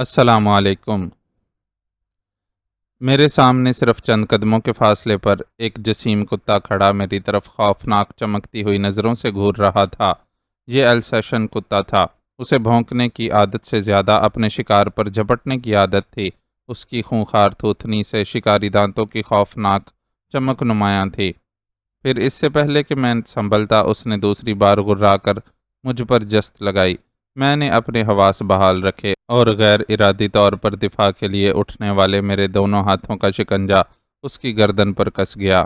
السلام علیکم۔ میرے سامنے صرف چند قدموں کے فاصلے پر ایک جسیم کتا کھڑا میری طرف خوفناک چمکتی ہوئی نظروں سے گھور رہا تھا۔ یہ السیشن کتا تھا۔ اسے بھونکنے کی عادت سے زیادہ اپنے شکار پر جھپٹنے کی عادت تھی۔ اس کی خونخوار تھوتنی سے شکاری دانتوں کی خوفناک چمک نمایاں تھی۔ پھر اس سے پہلے کہ میں سنبھلتا اس نے دوسری بار غرا کر مجھ پر جست لگائی۔ میں نے اپنے حواس بحال رکھے اور غیر ارادی طور پر دفاع کے لیے اٹھنے والے میرے دونوں ہاتھوں کا شکنجا اس کی گردن پر کس گیا۔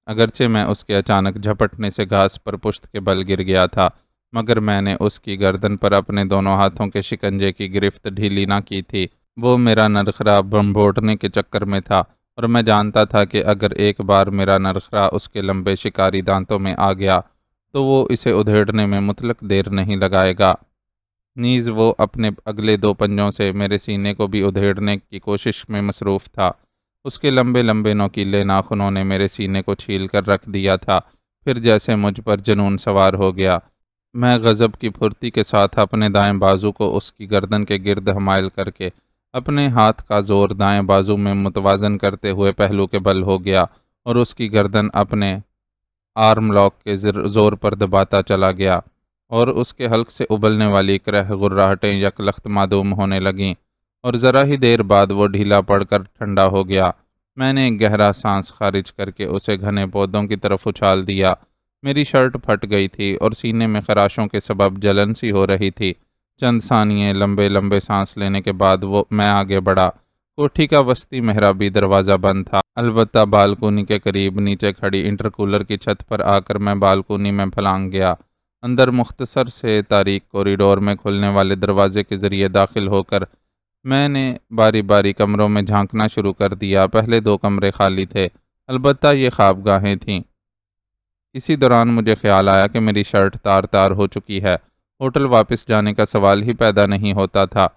اگرچہ میں اس کے اچانک جھپٹنے سے گھاس پر پشت کے بل گر گیا تھا، مگر میں نے اس کی گردن پر اپنے دونوں ہاتھوں کے شکنجے کی گرفت ڈھیلی نہ کی تھی۔ وہ میرا نرخرا بمبوڑنے کے چکر میں تھا، اور میں جانتا تھا کہ اگر ایک بار میرا نرخرا اس کے لمبے شکاری دانتوں میں آ گیا تو وہ اسے ادھیڑنے میں مطلق دیر نہیں لگائے گا۔ نیز وہ اپنے اگلے دو پنجوں سے میرے سینے کو بھی ادھیڑنے کی کوشش میں مصروف تھا۔ اس کے لمبے لمبے نوکیلے ناخنوں نے میرے سینے کو چھیل کر رکھ دیا تھا۔ پھر جیسے مجھ پر جنون سوار ہو گیا، میں غضب کی پھرتی کے ساتھ اپنے دائیں بازو کو اس کی گردن کے گرد حمائل کر کے اپنے ہاتھ کا زور دائیں بازو میں متوازن کرتے ہوئے پہلو کے بل ہو گیا اور اس کی گردن اپنے آرم لاک کے زور پر دباتا چلا گیا، اور اس کے حلق سے ابلنے والی کرہ غراہٹیں یک لخت معدوم ہونے لگیں، اور ذرا ہی دیر بعد وہ ڈھیلا پڑ کر ٹھنڈا ہو گیا۔ میں نے ایک گہرا سانس خارج کر کے اسے گھنے پودوں کی طرف اچھال دیا۔ میری شرٹ پھٹ گئی تھی اور سینے میں خراشوں کے سبب جلن سی ہو رہی تھی۔ چند ثانیے لمبے لمبے سانس لینے کے بعد میں آگے بڑھا۔ کوٹھی کا وسطی محرابی دروازہ بند تھا، البتہ بالکونی کے قریب نیچے کھڑی انٹرکولر کی چھت پر آ کر میں بالکونی میں پھلانگ گیا۔ اندر مختصر سے تاریک کوریڈور میں کھلنے والے دروازے کے ذریعے داخل ہو کر میں نے باری باری کمروں میں جھانکنا شروع کر دیا۔ پہلے دو کمرے خالی تھے، البتہ یہ خوابگاہیں تھیں۔ اسی دوران مجھے خیال آیا کہ میری شرٹ تار تار ہو چکی ہے۔ ہوٹل واپس جانے کا سوال ہی پیدا نہیں ہوتا تھا۔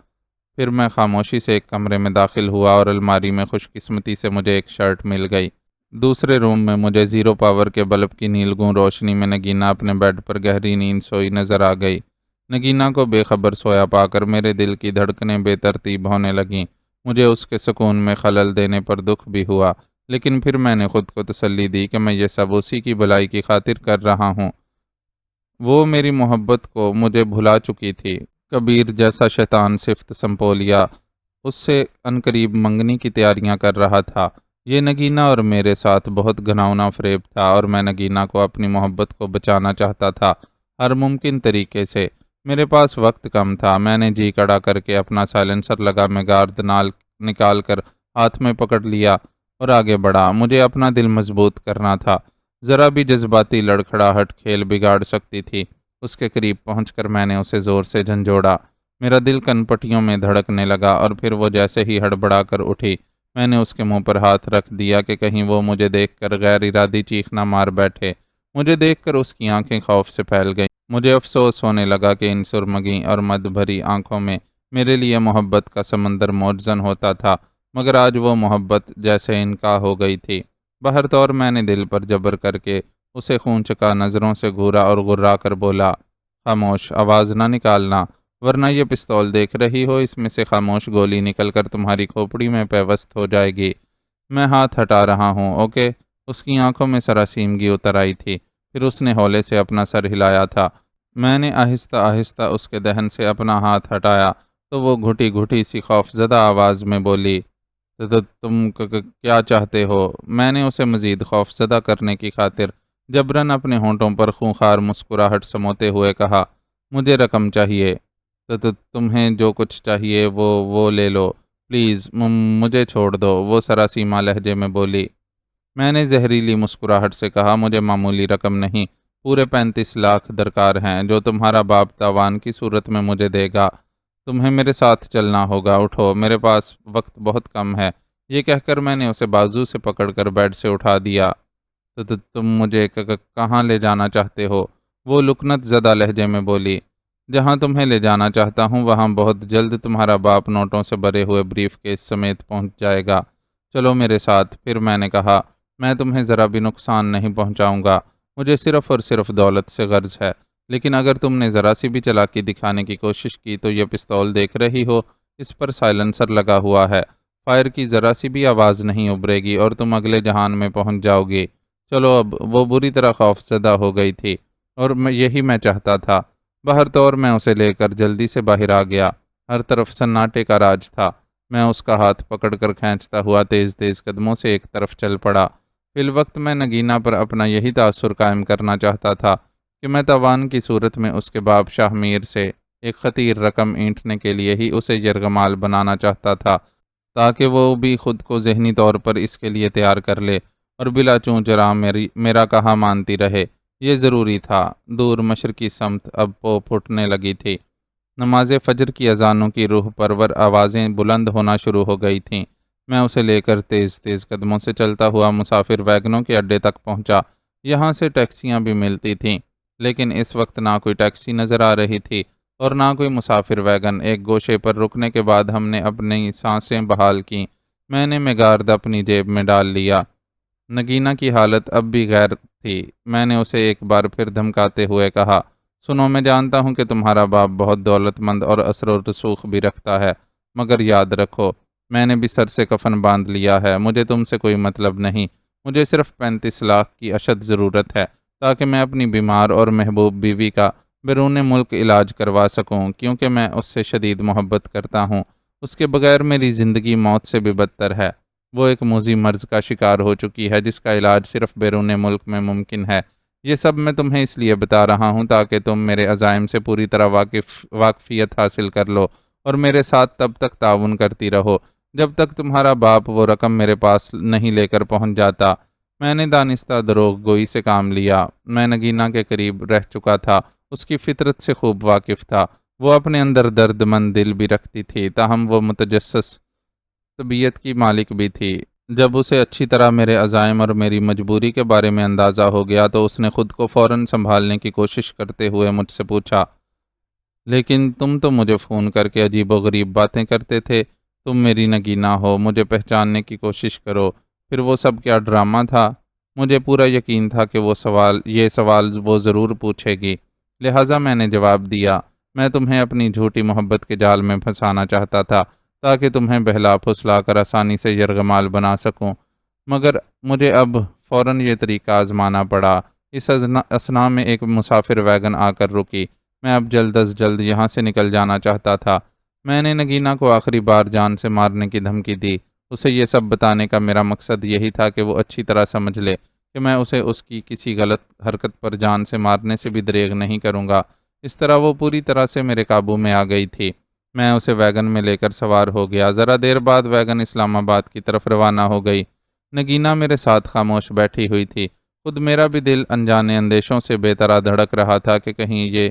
پھر میں خاموشی سے ایک کمرے میں داخل ہوا اور الماری میں خوش قسمتی سے مجھے ایک شرٹ مل گئی۔ دوسرے روم میں مجھے زیرو پاور کے بلب کی نیلگوں روشنی میں نگینا اپنے بیڈ پر گہری نیند سوئی نظر آ گئی۔ نگینا کو بے خبر سویا پا کر میرے دل کی دھڑکنیں بے ترتیب ہونے لگیں۔ مجھے اس کے سکون میں خلل دینے پر دکھ بھی ہوا، لیکن پھر میں نے خود کو تسلی دی کہ میں یہ سب اسی کی بھلائی کی خاطر کر رہا ہوں۔ وہ میری محبت کو مجھے بھلا چکی تھی۔ کبیر جیسا شیطان صفت سمپولیا اس سے عنقریب منگنی کی تیاریاں کر رہا تھا۔ یہ نگینا اور میرے ساتھ بہت گھناؤنا فریب تھا، اور میں نگینا کو اپنی محبت کو بچانا چاہتا تھا ہر ممکن طریقے سے۔ میرے پاس وقت کم تھا۔ میں نے جی کڑا کر کے اپنا سائلنسر لگا میگارد نال نکال کر ہاتھ میں پکڑ لیا اور آگے بڑھا۔ مجھے اپنا دل مضبوط کرنا تھا۔ ذرا بھی جذباتی لڑکھڑاہٹ کھیل بگاڑ سکتی تھی۔ اس کے قریب پہنچ کر میں نے اسے زور سے جھنجھوڑا۔ میرا دل کن پٹیوں میں دھڑکنے لگا، اور پھر وہ جیسے ہی ہڑبڑا کر اٹھی، میں نے اس کے منہ پر ہاتھ رکھ دیا کہ کہیں وہ مجھے دیکھ کر غیر ارادی چیخ نہ مار بیٹھے۔ مجھے دیکھ کر اس کی آنکھیں خوف سے پھیل گئیں۔ مجھے افسوس ہونے لگا کہ ان سرمگی اور مد بھری آنکھوں میں میرے لیے محبت کا سمندر موجزن ہوتا تھا، مگر آج وہ محبت جیسے انکا ہو گئی تھی۔ بہر طور میں نے دل پر جبر کر کے اسے خون چکا نظروں سے گھورا اور غرا کر بولا، خاموش، آواز نہ نکالنا، ورنہ یہ پستول دیکھ رہی ہو، اس میں سے خاموش گولی نکل کر تمہاری کھوپڑی میں پیوست ہو جائے گی۔ میں ہاتھ ہٹا رہا ہوں، اوکے؟ اس کی آنکھوں میں سراسیمگی اتر آئی تھی۔ پھر اس نے ہولے سے اپنا سر ہلایا تھا۔ میں نے آہستہ آہستہ اس کے دہن سے اپنا ہاتھ ہٹایا تو وہ گھٹی گھٹی سی خوف زدہ آواز میں بولی، تم کیا چاہتے ہو؟ میں نے اسے مزید خوف زدہ کرنے کی خاطر جبراً اپنے ہونٹوں پر خونخوار مسکراہٹ سموتے ہوئے کہا، مجھے رقم چاہیے۔ تمہیں جو کچھ چاہیے وہ لے لو، پلیز مجھے چھوڑ دو، وہ سراسیمہ لہجے میں بولی۔ میں نے زہریلی مسکراہٹ سے کہا، مجھے معمولی رقم نہیں، پورے 35 لاکھ درکار ہیں، جو تمہارا باپ تاوان کی صورت میں مجھے دے گا۔ تمہیں میرے ساتھ چلنا ہوگا، اٹھو، میرے پاس وقت بہت کم ہے۔ یہ کہہ کر میں نے اسے بازو سے پکڑ کر بیڈ سے اٹھا دیا۔ تم مجھے کہاں لے جانا چاہتے ہو؟ وہ لکنت زدہ لہجے میں بولی۔ جہاں تمہیں لے جانا چاہتا ہوں وہاں بہت جلد تمہارا باپ نوٹوں سے بھرے ہوئے بریف کیس سمیت پہنچ جائے گا۔ چلو میرے ساتھ۔ پھر میں نے کہا، میں تمہیں ذرا بھی نقصان نہیں پہنچاؤں گا، مجھے صرف اور صرف دولت سے غرض ہے، لیکن اگر تم نے ذرا سی بھی چالاکی دکھانے کی کوشش کی تو یہ پستول دیکھ رہی ہو، اس پر سائلنسر لگا ہوا ہے، فائر کی ذرا سی بھی آواز نہیں ابھرے گی اور تم اگلے جہان میں پہنچ جاؤ گے۔ چلو اب وہ بری طرح خوف زدہ ہو گئی تھی اور یہی میں چاہتا تھا۔ بہر طور میں اسے لے کر جلدی سے باہر آ گیا۔ ہر طرف سناٹے کا راج تھا۔ میں اس کا ہاتھ پکڑ کر کھینچتا ہوا تیز تیز قدموں سے ایک طرف چل پڑا۔ فی الوقت میں نگینا پر اپنا یہی تاثر قائم کرنا چاہتا تھا کہ میں تاوان کی صورت میں اس کے باپ شاہ میر سے ایک خطیر رقم اینٹھنے کے لیے ہی اسے یرغمال بنانا چاہتا تھا، تاکہ وہ بھی خود کو ذہنی طور پر اس کے لیے تیار کر لے اور بلا چوں چراں میرا کہا مانتی رہے۔ یہ ضروری تھا۔ دور مشرقی سمت اب پو پھٹنے لگی تھی۔ نماز فجر کی اذانوں کی روح پرور آوازیں بلند ہونا شروع ہو گئی تھیں۔ میں اسے لے کر تیز تیز قدموں سے چلتا ہوا مسافر ویگنوں کے اڈے تک پہنچا۔ یہاں سے ٹیکسیاں بھی ملتی تھیں، لیکن اس وقت نہ کوئی ٹیکسی نظر آ رہی تھی اور نہ کوئی مسافر ویگن۔ ایک گوشے پر رکنے کے بعد ہم نے اپنی سانسیں بحال کیں۔ میں نے میگارد اپنی جیب میں ڈال لیا۔ نگینا کی حالت اب بھی غیر تھی۔ میں نے اسے ایک بار پھر دھمکاتے ہوئے کہا، سنو، میں جانتا ہوں کہ تمہارا باپ بہت دولت مند اور اثر و رسوخ بھی رکھتا ہے، مگر یاد رکھو، میں نے بھی سر سے کفن باندھ لیا ہے۔ مجھے تم سے کوئی مطلب نہیں۔ مجھے صرف 35 لاکھ کی اشد ضرورت ہے تاکہ میں اپنی بیمار اور محبوب بیوی کا بیرون ملک علاج کروا سکوں، کیونکہ میں اس سے شدید محبت کرتا ہوں۔ اس کے بغیر میری زندگی موت سے بھی بدتر ہے۔ وہ ایک موذی مرض کا شکار ہو چکی ہے جس کا علاج صرف بیرون ملک میں ممکن ہے۔ یہ سب میں تمہیں اس لیے بتا رہا ہوں تاکہ تم میرے عزائم سے پوری طرح واقفیت حاصل کر لو اور میرے ساتھ تب تک تعاون کرتی رہو جب تک تمہارا باپ وہ رقم میرے پاس نہیں لے کر پہنچ جاتا۔ میں نے دانستہ دروغ گوئی سے کام لیا۔ میں نگینا کے قریب رہ چکا تھا، اس کی فطرت سے خوب واقف تھا۔ وہ اپنے اندر درد مند دل بھی رکھتی تھی، تاہم وہ متجسس طبیعت کی مالک بھی تھی۔ جب اسے اچھی طرح میرے عزائم اور میری مجبوری کے بارے میں اندازہ ہو گیا تو اس نے خود کو فوراً سنبھالنے کی کوشش کرتے ہوئے مجھ سے پوچھا، لیکن تم تو مجھے فون کر کے عجیب و غریب باتیں کرتے تھے۔ تم میری نگینا ہو، مجھے پہچاننے کی کوشش کرو۔ پھر وہ سب کیا ڈرامہ تھا؟ مجھے پورا یقین تھا کہ یہ سوال وہ ضرور پوچھے گی، لہٰذا میں نے جواب دیا، میں تمہیں اپنی جھوٹی محبت کے جال میں پھنسانا چاہتا تھا تاکہ تمہیں بہلا پھسلا کر آسانی سے یرغمال بنا سکوں، مگر مجھے اب فوراً یہ طریقہ آزمانا پڑا۔ اس اثنا میں ایک مسافر ویگن آ کر رکی۔ میں اب جلد از جلد یہاں سے نکل جانا چاہتا تھا۔ میں نے نگینا کو آخری بار جان سے مارنے کی دھمکی دی۔ اسے یہ سب بتانے کا میرا مقصد یہی تھا کہ وہ اچھی طرح سمجھ لے کہ میں اسے اس کی کسی غلط حرکت پر جان سے مارنے سے بھی دریغ نہیں کروں گا۔ اس طرح وہ پوری طرح سے میرے قابو میں آ گئی تھی۔ میں اسے ویگن میں لے کر سوار ہو گیا۔ ذرا دیر بعد ویگن اسلام آباد کی طرف روانہ ہو گئی۔ نگینا میرے ساتھ خاموش بیٹھی ہوئی تھی۔ خود میرا بھی دل انجانے اندیشوں سے بے طرح دھڑک رہا تھا کہ کہیں یہ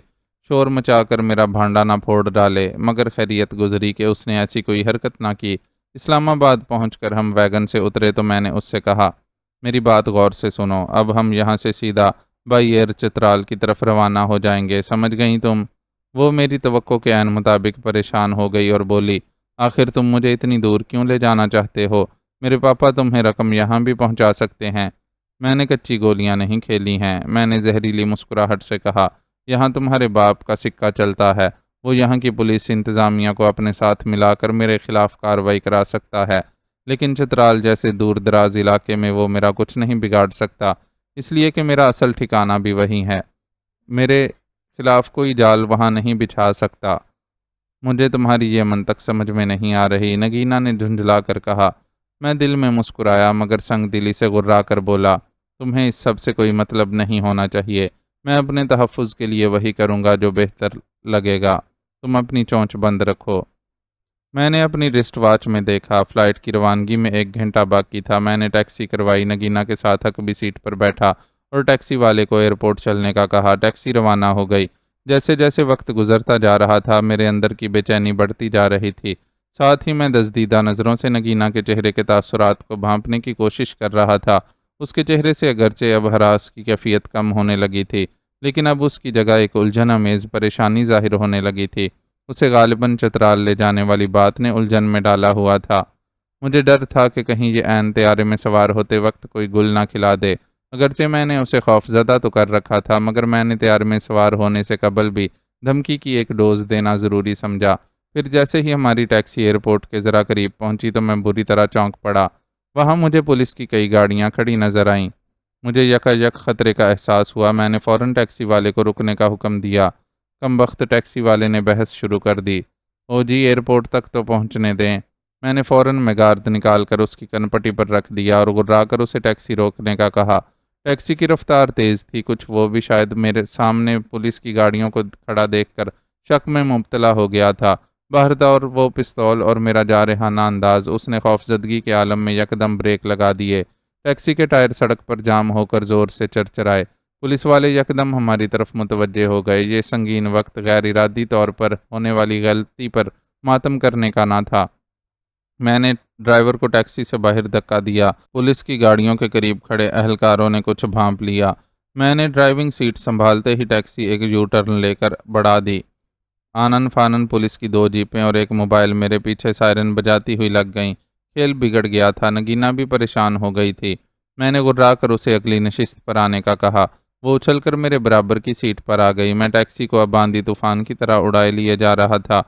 شور مچا کر میرا بھانڈا نہ پھوڑ ڈالے، مگر خیریت گزری کہ اس نے ایسی کوئی حرکت نہ کی۔ اسلام آباد پہنچ کر ہم ویگن سے اترے تو میں نے اس سے کہا، میری بات غور سے سنو، اب ہم یہاں سے سیدھا بائی ایئر چترال کی طرف روانہ ہو جائیں گے، سمجھ گئیں تم؟ وہ میری توقع کے عین مطابق پریشان ہو گئی اور بولی، آخر تم مجھے اتنی دور کیوں لے جانا چاہتے ہو؟ میرے پاپا تمہیں رقم یہاں بھی پہنچا سکتے ہیں۔ میں نے کچی گولیاں نہیں کھیلی ہیں، میں نے زہریلی مسکراہٹ سے کہا، یہاں تمہارے باپ کا سکہ چلتا ہے، وہ یہاں کی پولیس انتظامیہ کو اپنے ساتھ ملا کر میرے خلاف کارروائی کرا سکتا ہے، لیکن چترال جیسے دور دراز علاقے میں وہ میرا کچھ نہیں بگاڑ سکتا، اس لیے کہ میرا اصل ٹھکانہ بھی وہی ہے۔ میرے خلاف کوئی جال وہاں نہیں بچھا سکتا۔ مجھے تمہاری یہ منطق سمجھ میں نہیں آ رہی، نگینا نے جھنجھلا کر کہا۔ میں دل میں مسکرایا مگر سنگ دلی سے غرا کر بولا، تمہیں اس سب سے کوئی مطلب نہیں ہونا چاہیے۔ میں اپنے تحفظ کے لیے وہی کروں گا جو بہتر لگے گا۔ تم اپنی چونچ بند رکھو۔ میں نے اپنی رسٹ واچ میں دیکھا، فلائٹ کی روانگی میں 1 گھنٹہ باقی تھا۔ میں نے ٹیکسی کروائی، نگینا کے ساتھ عقبی سیٹ پر بیٹھا اور ٹیکسی والے کو ایئرپورٹ چلنے کا کہا۔ ٹیکسی روانہ ہو گئی۔ جیسے جیسے وقت گزرتا جا رہا تھا میرے اندر کی بے چینی بڑھتی جا رہی تھی، ساتھ ہی میں دزدیدہ نظروں سے نگینا کے چہرے کے تاثرات کو بھانپنے کی کوشش کر رہا تھا۔ اس کے چہرے سے اگرچہ اب ہراس کی کیفیت کم ہونے لگی تھی، لیکن اب اس کی جگہ ایک الجھن آمیز پریشانی ظاہر ہونے لگی تھی۔ اسے غالباً چترال لے جانے والی بات نے الجھن میں ڈالا ہوا تھا۔ مجھے ڈر تھا کہ کہیں یہ عین طیارے میں سوار ہوتے وقت کوئی گل نہ کھلا دے۔ اگرچہ میں نے اسے خوف زدہ تو کر رکھا تھا، مگر میں نے طیارے میں سوار ہونے سے قبل بھی دھمکی کی ایک ڈوز دینا ضروری سمجھا۔ پھر جیسے ہی ہماری ٹیکسی ایئرپورٹ کے ذرا قریب پہنچی تو میں بری طرح چونک پڑا۔ وہاں مجھے پولیس کی کئی گاڑیاں کھڑی نظر آئیں۔ مجھے یکا خطرے کا احساس ہوا۔ میں نے فوراً ٹیکسی والے کو رکنے کا حکم دیا۔ کم وقت ٹیکسی والے نے بحث شروع کر دی۔ او جی، ایئرپورٹ تک تو پہنچنے دیں۔ میں نے فوراً میگارد نکال کر اس کی کنپٹی پر رکھ دیا اور گرا کر اسے ٹیکسی روکنے کا کہا۔ ٹیکسی کی رفتار تیز تھی، کچھ وہ بھی شاید میرے سامنے پولیس کی گاڑیوں کو کھڑا دیکھ کر شک میں مبتلا ہو گیا تھا۔ بہرطور وہ پستول اور میرا جارحانہ انداز، اس نے خوفزدگی کے عالم میں یکدم بریک لگا دیے۔ ٹیکسی کے ٹائر سڑک پر جام ہو کر زور سے چرچرائے۔ پولیس والے یکدم ہماری طرف متوجہ ہو گئے۔ یہ سنگین وقت غیر ارادی طور پر ہونے والی غلطی پر ماتم کرنے کا نہ تھا۔ میں نے ڈرائیور کو ٹیکسی سے باہر دھکا دیا۔ پولیس کی گاڑیوں کے قریب کھڑے اہلکاروں نے کچھ بھانپ لیا۔ میں نے ڈرائیونگ سیٹ سنبھالتے ہی ٹیکسی ایک یو ٹرن لے کر بڑھا دی۔ آنن فانن پولیس کی 2 جیپیں اور ایک موبائل میرے پیچھے سائرن بجاتی ہوئی لگ گئیں۔ کھیل بگڑ گیا تھا۔ نگینا بھی پریشان ہو گئی تھی۔ میں نے گرا کر اسے اگلی نشست پر آنے کا کہا۔ وہ اچھل کر میرے برابر کی سیٹ پر آ گئی۔ میں ٹیکسی کو اب آندھی طوفان کی طرح اڑائے لیے جا رہا تھا۔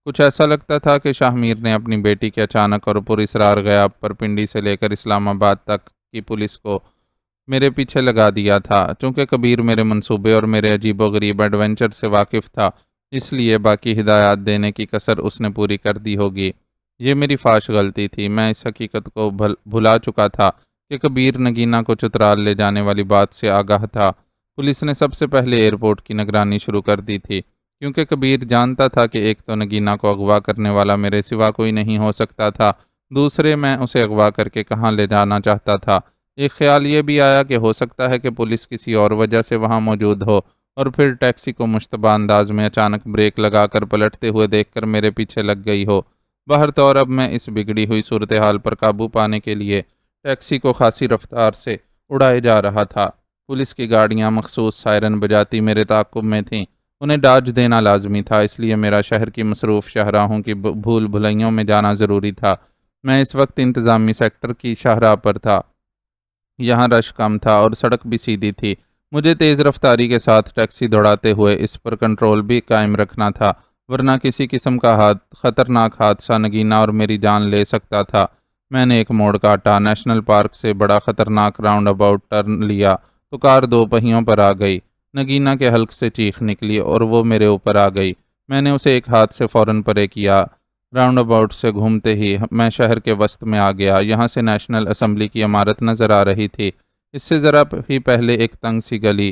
کچھ ایسا لگتا تھا کہ شاہ میر نے اپنی بیٹی کے اچانک اور پراسرار غیاب پر پنڈی سے لے کر اسلام آباد تک کی پولیس کو میرے پیچھے لگا دیا تھا۔ چونکہ کبیر میرے منصوبے اور میرے عجیب و غریب ایڈونچر سے واقف تھا، اس لیے باقی ہدایات دینے کی کسر اس نے پوری کر دی ہوگی۔ یہ میری فاش غلطی تھی۔ میں اس حقیقت کو بھلا چکا تھا کہ کبیر نگینا کو چترال لے جانے والی بات سے آگاہ تھا۔ پولیس نے سب سے پہلے ایئرپورٹ کی نگرانی شروع کر دی تھی، کیونکہ کبیر جانتا تھا کہ ایک تو نگینا کو اغوا کرنے والا میرے سوا کوئی نہیں ہو سکتا تھا، دوسرے میں اسے اغوا کر کے کہاں لے جانا چاہتا تھا۔ ایک خیال یہ بھی آیا کہ ہو سکتا ہے کہ پولیس کسی اور وجہ سے وہاں موجود ہو، اور پھر ٹیکسی کو مشتبہ انداز میں اچانک بریک لگا کر پلٹتے ہوئے دیکھ کر میرے پیچھے لگ گئی ہو۔ بہرطور اب میں اس بگڑی ہوئی صورتحال پر قابو پانے کے لیے ٹیکسی کو خاصی رفتار سے اڑائے جا رہا تھا۔ پولیس کی گاڑیاں مخصوص سائرن بجاتی میرے تعاقب میں تھیں۔ انہیں ڈاج دینا لازمی تھا، اس لیے میرا شہر کی مصروف شاہراہوں کی بھول بھلائیوں میں جانا ضروری تھا۔ میں اس وقت انتظامی سیکٹر کی شاہراہ پر تھا۔ یہاں رش کم تھا اور سڑک بھی سیدھی تھی۔ مجھے تیز رفتاری کے ساتھ ٹیکسی دوڑاتے ہوئے اس پر کنٹرول بھی قائم رکھنا تھا، ورنہ کسی قسم کا خطرناک حادثہ نگینا اور میری جان لے سکتا تھا۔ میں نے ایک موڑ کاٹا، نیشنل پارک سے بڑا خطرناک راؤنڈ اباؤٹ ٹرن لیا تو کار 2 پہیوں پر آ گئی۔ نگینا کے حلق سے چیخ نکلی اور وہ میرے اوپر آ گئی۔ میں نے اسے ایک ہاتھ سے فوراً پرے کیا۔ راؤنڈ اباؤٹ سے گھومتے ہی میں شہر کے وسط میں آ گیا۔ یہاں سے نیشنل اسمبلی کی عمارت نظر آ رہی تھی۔ اس سے ذرا ہی پہلے ایک تنگ سی گلی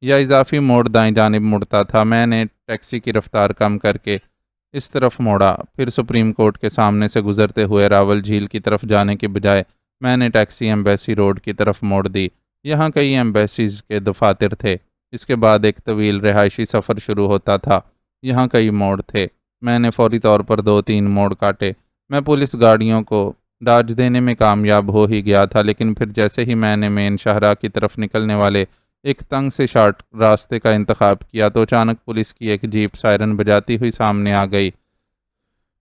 یا اضافی موڑ دائیں جانب مڑتا تھا۔ میں نے ٹیکسی کی رفتار کم کر کے اس طرف موڑا، پھر سپریم کورٹ کے سامنے سے گزرتے ہوئے راول جھیل کی طرف جانے کے بجائے میں نے ٹیکسی ایمبیسی روڈ کی طرف موڑ دی۔ یہاں کئی ایمبیسیز کے دفاتر تھے۔ اس کے بعد ایک طویل رہائشی سفر شروع ہوتا تھا۔ یہاں کئی موڑ تھے۔ میں نے فوری طور پر 2-3 موڑ کاٹے۔ میں پولیس گاڑیوں کو ڈاج دینے میں کامیاب ہو ہی گیا تھا، لیکن پھر جیسے ہی میں نے مین شاہراہ کی طرف نکلنے والے ایک تنگ سے شارٹ راستے کا انتخاب کیا تو اچانک پولیس کی ایک جیپ سائرن بجاتی ہوئی سامنے آ گئی۔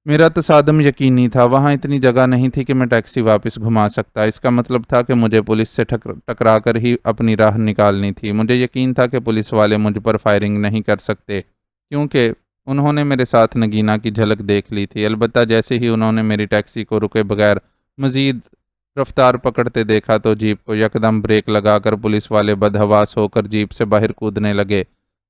میرا تصادم یقینی تھا۔ وہاں اتنی جگہ نہیں تھی کہ میں ٹیکسی واپس گھما سکتا۔ اس کا مطلب تھا کہ مجھے پولیس سے ٹکرا کر ہی اپنی راہ نکالنی تھی۔ مجھے یقین تھا کہ پولیس والے مجھ پر فائرنگ نہیں کر سکتے، کیونکہ انہوں نے میرے ساتھ نگینا کی جھلک دیکھ لی تھی۔ البتہ جیسے ہی انہوں نے میری ٹیکسی کو رکے بغیر مزید رفتار پکڑتے دیکھا تو جیپ کو یکدم بریک لگا کر پولیس والے بدحواس ہو کر جیپ سے باہر کودنے لگے۔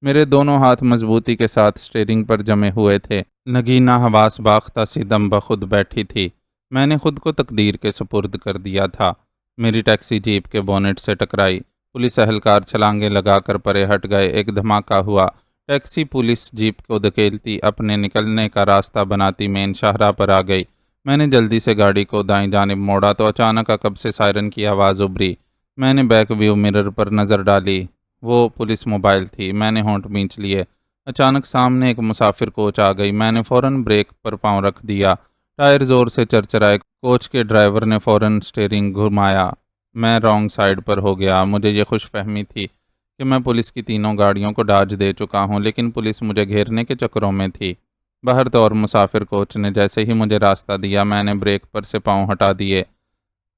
میرے دونوں ہاتھ مضبوطی کے ساتھ سٹیئرنگ پر جمے ہوئے تھے۔ نگینا حواس باختہ سی دم بخود بیٹھی تھی۔ میں نے خود کو تقدیر کے سپرد کر دیا تھا۔ میری ٹیکسی جیپ کے بونٹ سے ٹکرائی۔ پولیس اہلکار چھلانگیں لگا کر پرے ہٹ گئے۔ ایک دھماکہ ہوا۔ ٹیکسی پولیس جیپ کو دھکیلتی اپنے نکلنے کا راستہ بناتی مین شاہراہ پر آ گئی۔ میں نے جلدی سے گاڑی کو دائیں جانب موڑا تو اچانک عقب سے سائرن کی آواز ابھری۔ میں نے بیک ویو مرر پر نظر ڈالی۔ وہ پولیس موبائل تھی۔ میں نے ہونٹ بھینچ لیے۔ اچانک سامنے ایک مسافر کوچ آ گئی۔ میں نے فوراً بریک پر پاؤں رکھ دیا۔ ٹائر زور سے چرچرائے۔ کوچ کے ڈرائیور نے فوراً سٹیئرنگ گھمایا۔ میں رانگ سائیڈ پر ہو گیا۔ مجھے یہ خوش فہمی تھی کہ میں پولیس کی 3 گاڑیوں کو ڈاج دے چکا ہوں، لیکن پولیس مجھے گھیرنے کے چکروں میں تھی۔ بہرطور مسافر کوچ نے جیسے ہی مجھے راستہ دیا میں نے بریک پر سے پاؤں ہٹا دیے۔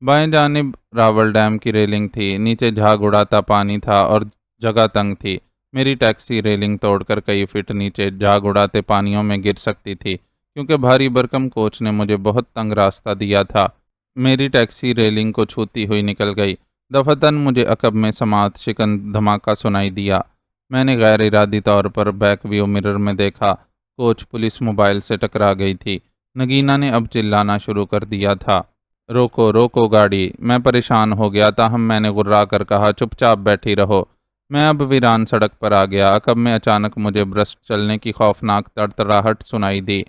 بائیں جانب راول ڈیم کی ریلنگ تھی۔ نیچے جھاگ اڑاتا پانی تھا اور جگہ تنگ تھی۔ میری ٹیکسی ریلنگ توڑ کر کئی فٹ نیچے جھاگ اڑاتے پانیوں میں گر سکتی تھی۔ کیونکہ بھاری بھرکم کوچ نے مجھے بہت تنگ راستہ دیا تھا۔ میری ٹیکسی ریلنگ کو چھوتی ہوئی نکل گئی۔ دفعتاً مجھے عقب میں سماعت شکن دھماکہ سنائی دیا۔ میں نے غیر ارادی طور پر بیک ویو مرر میں دیکھا۔ کوچ پولیس موبائل سے ٹکرا گئی تھی۔ نگینہ نے اب چلانا شروع کر دیا تھا۔ روکو روکو گاڑی! میں پریشان ہو گیا، تاہم میں نے غرا کر کہا چپ چاپ بیٹھی رہو۔ میں اب ویران سڑک پر آ گیا۔ عقب میں اچانک مجھے برسٹ چلنے کی خوفناک تڑتڑاہٹ سنائی دی۔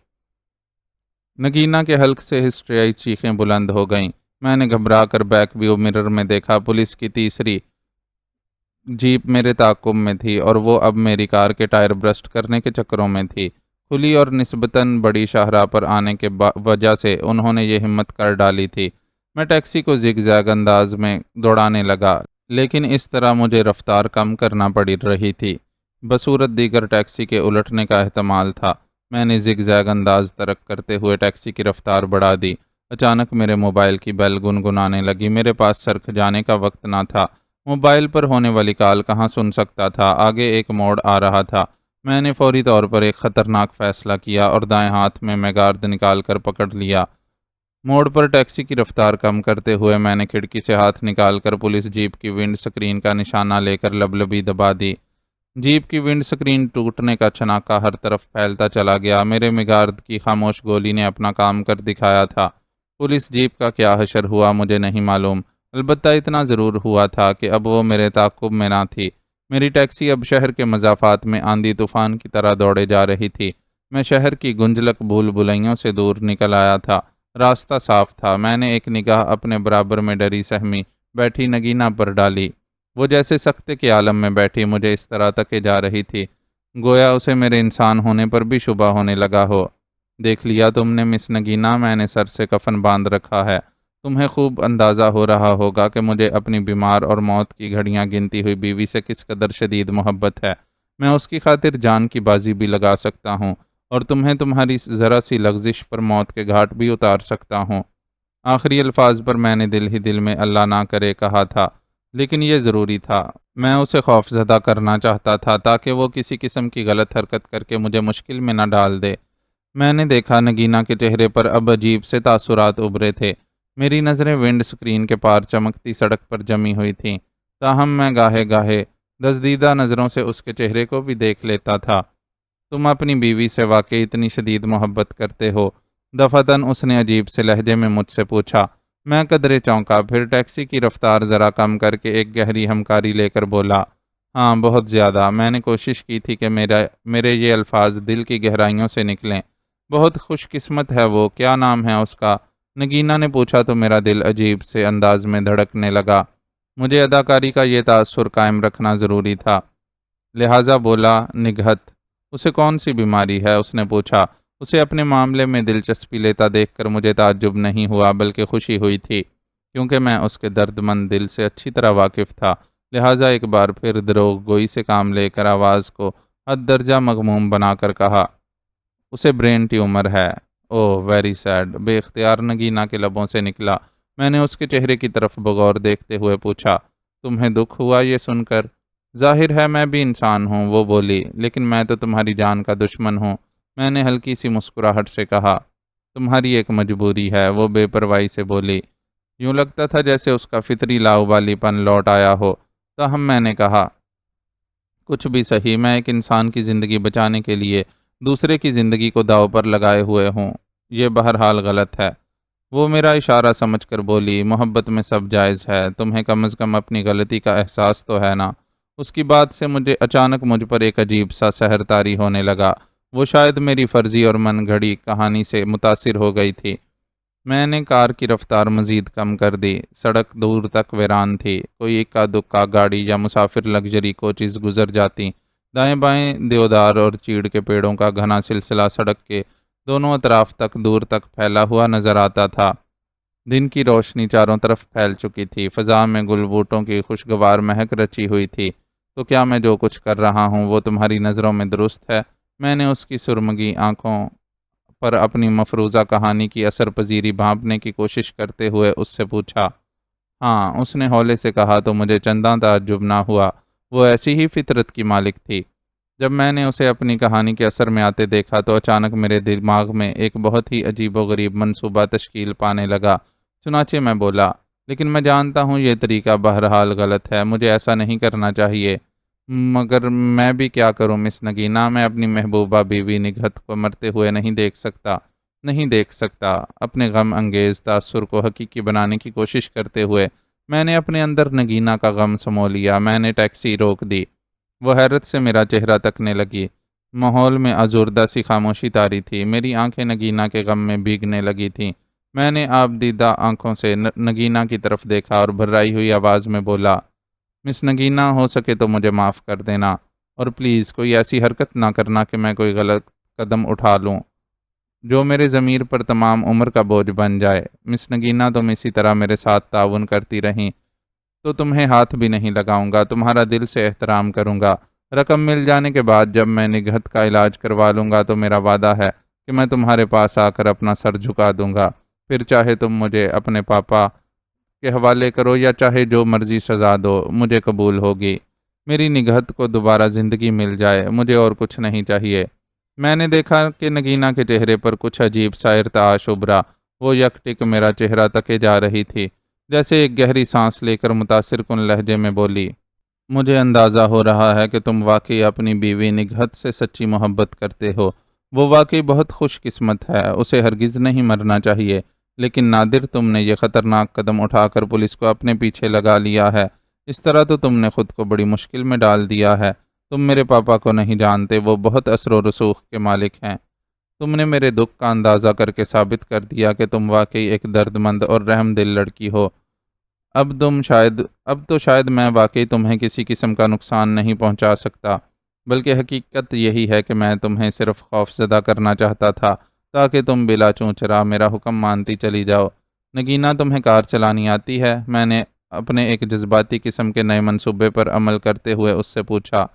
نگینہ کے حلق سے ہسٹریائی چیخیں بلند ہو گئیں۔ میں نے گھبرا کر بیک ویو مرر میں دیکھا۔ پولیس کی تیسری جیپ میرے تعاقب میں تھی اور وہ اب میری کار کے ٹائر برسٹ کرنے کے چکروں میں تھی۔ کھلی اور نسبتاً بڑی شاہراہ پر آنے کے وجہ سے انہوں نے یہ ہمت کر ڈالی تھی۔ میں ٹیکسی کو زگ زیگ انداز میں دوڑانے لگا، لیکن اس طرح مجھے رفتار کم کرنا پڑ رہی تھی بصورت دیگر ٹیکسی کے الٹنے کا احتمال تھا۔ میں نے زگ زیگ انداز ترک کرتے ہوئے ٹیکسی کی رفتار بڑھا دی۔ اچانک میرے موبائل کی بیل گنگنانے لگی۔ میرے پاس سرک جانے کا وقت نہ تھا۔ موبائل پر ہونے والی کال کہاں سن سکتا تھا؟ آگے ایک موڑ آ رہا تھا۔ میں نے فوری طور پر ایک خطرناک فیصلہ کیا اور دائیں ہاتھ میں میگارد نکال کر پکڑ لیا۔ موڑ پر ٹیکسی کی رفتار کم کرتے ہوئے میں نے کھڑکی سے ہاتھ نکال کر پولیس جیپ کی ونڈ سکرین کا نشانہ لے کر لبلبی دبا دی۔ جیپ کی ونڈ سکرین ٹوٹنے کا چھناکا ہر طرف پھیلتا چلا گیا۔ میرے میگارد کی خاموش گولی نے اپنا کام کر دکھایا تھا۔ پولیس جیپ کا کیا حشر ہوا مجھے نہیں معلوم، البتہ اتنا ضرور ہوا تھا کہ اب وہ میرے تعاقب میں نہ تھی۔ میری ٹیکسی اب شہر کے مضافات میں آندھی طوفان کی طرح دوڑے جا رہی تھی۔ میں شہر کی گنجلک بھول بھلائیوں سے دور نکل آیا تھا۔ راستہ صاف تھا۔ میں نے ایک نگاہ اپنے برابر میں ڈری سہمی بیٹھی نگینہ پر ڈالی۔ وہ جیسے سکتے کے عالم میں بیٹھی مجھے اس طرح تکے جا رہی تھی، گویا اسے میرے انسان ہونے پر بھی شبہ ہونے لگا ہو۔ دیکھ لیا تم نے مس نگینہ، میں نے سر سے کفن باندھ رکھا ہے۔ تمہیں خوب اندازہ ہو رہا ہوگا کہ مجھے اپنی بیمار اور موت کی گھڑیاں گنتی ہوئی بیوی سے کس قدر شدید محبت ہے۔ میں اس کی خاطر جان کی بازی بھی لگا سکتا ہوں اور تمہیں تمہاری ذرا سی لغزش پر موت کے گھاٹ بھی اتار سکتا ہوں۔ آخری الفاظ پر میں نے دل ہی دل میں اللہ نہ کرے کہا تھا، لیکن یہ ضروری تھا۔ میں اسے خوف زدہ کرنا چاہتا تھا تاکہ وہ کسی قسم کی غلط حرکت کر کے مجھے مشکل میں نہ ڈال دے۔ میں نے دیکھا نگینہ کے چہرے پر اب عجیب سے تاثرات ابھرے تھے۔ میری نظریں ونڈ سکرین کے پار چمکتی سڑک پر جمی ہوئی تھیں، تاہم میں گاہے گاہے دزدیدہ نظروں سے اس کے چہرے کو بھی دیکھ لیتا تھا۔ تم اپنی بیوی سے واقعی اتنی شدید محبت کرتے ہو؟ دفعتاً اس نے عجیب سے لہجے میں مجھ سے پوچھا۔ میں قدرے چونکا، پھر ٹیکسی کی رفتار ذرا کم کر کے ایک گہری ہمکاری لے کر بولا، ہاں بہت زیادہ۔ میں نے کوشش کی تھی کہ میرے یہ الفاظ دل کی گہرائیوں سے نکلیں۔ بہت خوش قسمت ہے وہ، کیا نام ہے اس کا؟ نگینہ نے پوچھا تو میرا دل عجیب سے انداز میں دھڑکنے لگا۔ مجھے اداکاری کا یہ تاثر قائم رکھنا ضروری تھا، لہٰذا بولا، نگہت۔ اسے کون سی بیماری ہے؟ اس نے پوچھا۔ اسے اپنے معاملے میں دلچسپی لیتا دیکھ کر مجھے تعجب نہیں ہوا بلکہ خوشی ہوئی تھی، کیونکہ میں اس کے درد مند دل سے اچھی طرح واقف تھا۔ لہٰذا ایک بار پھر دروغ گوئی سے کام لے کر آواز کو حد درجہ مغموم بنا کر کہا، اسے برین ٹیومر ہے۔ اوہ ویری سیڈ، بے اختیار نگینہ کے لبوں سے نکلا۔ میں نے اس کے چہرے کی طرف بغور دیکھتے ہوئے پوچھا، تمہیں دکھ ہوا یہ سن کر؟ ظاہر ہے میں بھی انسان ہوں، وہ بولی، لیکن میں تو تمہاری جان کا دشمن ہوں۔ میں نے ہلکی سی مسکراہٹ سے کہا، تمہاری ایک مجبوری ہے، وہ بے پرواہی سے بولی۔ یوں لگتا تھا جیسے اس کا فطری لاؤبالی پن لوٹ آیا ہو۔ تاہم میں نے کہا، کچھ بھی صحیح، میں ایک انسان کی زندگی بچانے کے لیے دوسرے کی زندگی کو داؤ پر لگائے ہوئے ہوں، یہ بہرحال غلط ہے۔ وہ میرا اشارہ سمجھ کر بولی، محبت میں سب جائز ہے، تمہیں کم از کم اپنی غلطی کا احساس تو ہے نا؟ اس کی بات سے اچانک مجھ پر ایک عجیب سا سحر طاری ہونے لگا۔ وہ شاید میری فرضی اور من گھڑی کہانی سے متاثر ہو گئی تھی۔ میں نے کار کی رفتار مزید کم کر دی۔ سڑک دور تک ویران تھی، کوئی اکا دکا گاڑی یا مسافر لگژری کوچز گزر جاتی۔ دائیں بائیں دیودار اور چیڑ کے پیڑوں کا گھنا سلسلہ سڑک کے دونوں اطراف تک دور تک پھیلا ہوا نظر آتا تھا۔ دن کی روشنی چاروں طرف پھیل چکی تھی، فضا میں گل بوٹوں کی خوشگوار مہک رچی ہوئی تھی۔ تو کیا میں جو کچھ کر رہا ہوں وہ تمہاری نظروں میں درست ہے؟ میں نے اس کی سرمگی آنکھوں پر اپنی مفروضہ کہانی کی اثر پذیری بھانپنے کی کوشش کرتے ہوئے اس سے پوچھا۔ ہاں، اس نے ہولے سے کہا تو مجھے چنداں تعجب نہ ہوا، وہ ایسی ہی فطرت کی مالک تھی جب میں نے اسے اپنی کہانی کے اثر میں آتے دیکھا تو اچانک میرے دماغ میں ایک بہت ہی عجیب و غریب منصوبہ تشکیل پانے لگا۔ چنانچہ میں بولا، لیکن میں جانتا ہوں یہ طریقہ بہرحال غلط ہے، مجھے ایسا نہیں کرنا چاہیے۔ مگر میں بھی کیا کروں مس نگینا، میں اپنی محبوبہ بیوی نگہت کو مرتے ہوئے نہیں دیکھ سکتا۔ اپنے غم انگیز تاثر کو حقیقی بنانے کی کوشش کرتے ہوئے میں نے اپنے اندر نگینا کا غم سمو لیا۔ میں نے ٹیکسی روک دی۔ وہ حیرت سے میرا چہرہ تکنے لگی۔ ماحول میں ازوردہ سی خاموشی طاری تھی۔ میری آنکھیں نگینا کے غم میں بھیگنے لگی تھیں۔ میں نے آبدیدہ آنکھوں سے نگینا کی طرف دیکھا اور بھرائی ہوئی آواز میں بولا، مس نگینا، ہو سکے تو مجھے معاف کر دینا، اور پلیز کوئی ایسی حرکت نہ کرنا کہ میں کوئی غلط قدم اٹھا لوں جو میرے ضمیر پر تمام عمر کا بوجھ بن جائے۔ مس نگینا، تم اسی طرح میرے ساتھ تعاون کرتی رہیں تو تمہیں ہاتھ بھی نہیں لگاؤں گا، تمہارا دل سے احترام کروں گا۔ رقم مل جانے کے بعد جب میں نگہت کا علاج کروا لوں گا تو میرا وعدہ ہے کہ میں تمہارے پاس آ کر اپنا سر جھکا دوں گا۔ پھر چاہے تم مجھے اپنے پاپا کے حوالے کرو یا چاہے جو مرضی سزا دو، مجھے قبول ہوگی۔ میری نگہت کو دوبارہ زندگی مل جائے، مجھے اور کچھ نہیں چاہیے۔ میں نے دیکھا کہ نگینا کے چہرے پر کچھ عجیب سا ارتعاش ابھرا۔ وہ یک ٹک میرا چہرہ تکے جا رہی تھی، جیسے ایک گہری سانس لے کر متاثر کن لہجے میں بولی، مجھے اندازہ ہو رہا ہے کہ تم واقعی اپنی بیوی نگہت سے سچی محبت کرتے ہو۔ وہ واقعی بہت خوش قسمت ہے، اسے ہرگز نہیں مرنا چاہیے، لیکن نادر، تم نے یہ خطرناک قدم اٹھا کر پولیس کو اپنے پیچھے لگا لیا ہے۔ اس طرح تو تم نے خود کو بڑی مشکل میں ڈال دیا ہے۔ تم میرے پاپا کو نہیں جانتے، وہ بہت اثر و رسوخ کے مالک ہیں۔ تم نے میرے دکھ کا اندازہ کر کے ثابت کر دیا کہ تم واقعی ایک درد مند اور رحم دل لڑکی ہو۔ اب تو شاید میں واقعی تمہیں کسی قسم کا نقصان نہیں پہنچا سکتا، بلکہ حقیقت یہی ہے کہ میں تمہیں صرف خوف زدہ کرنا چاہتا تھا تاکہ تم بلا چونچرا میرا حکم مانتی چلی جاؤ۔ نگینا، تمہیں کار چلانی آتی ہے؟ میں نے اپنے ایک جذباتی قسم کے نئے منصوبے پر عمل کرتے ہوئے اس سے پوچھا۔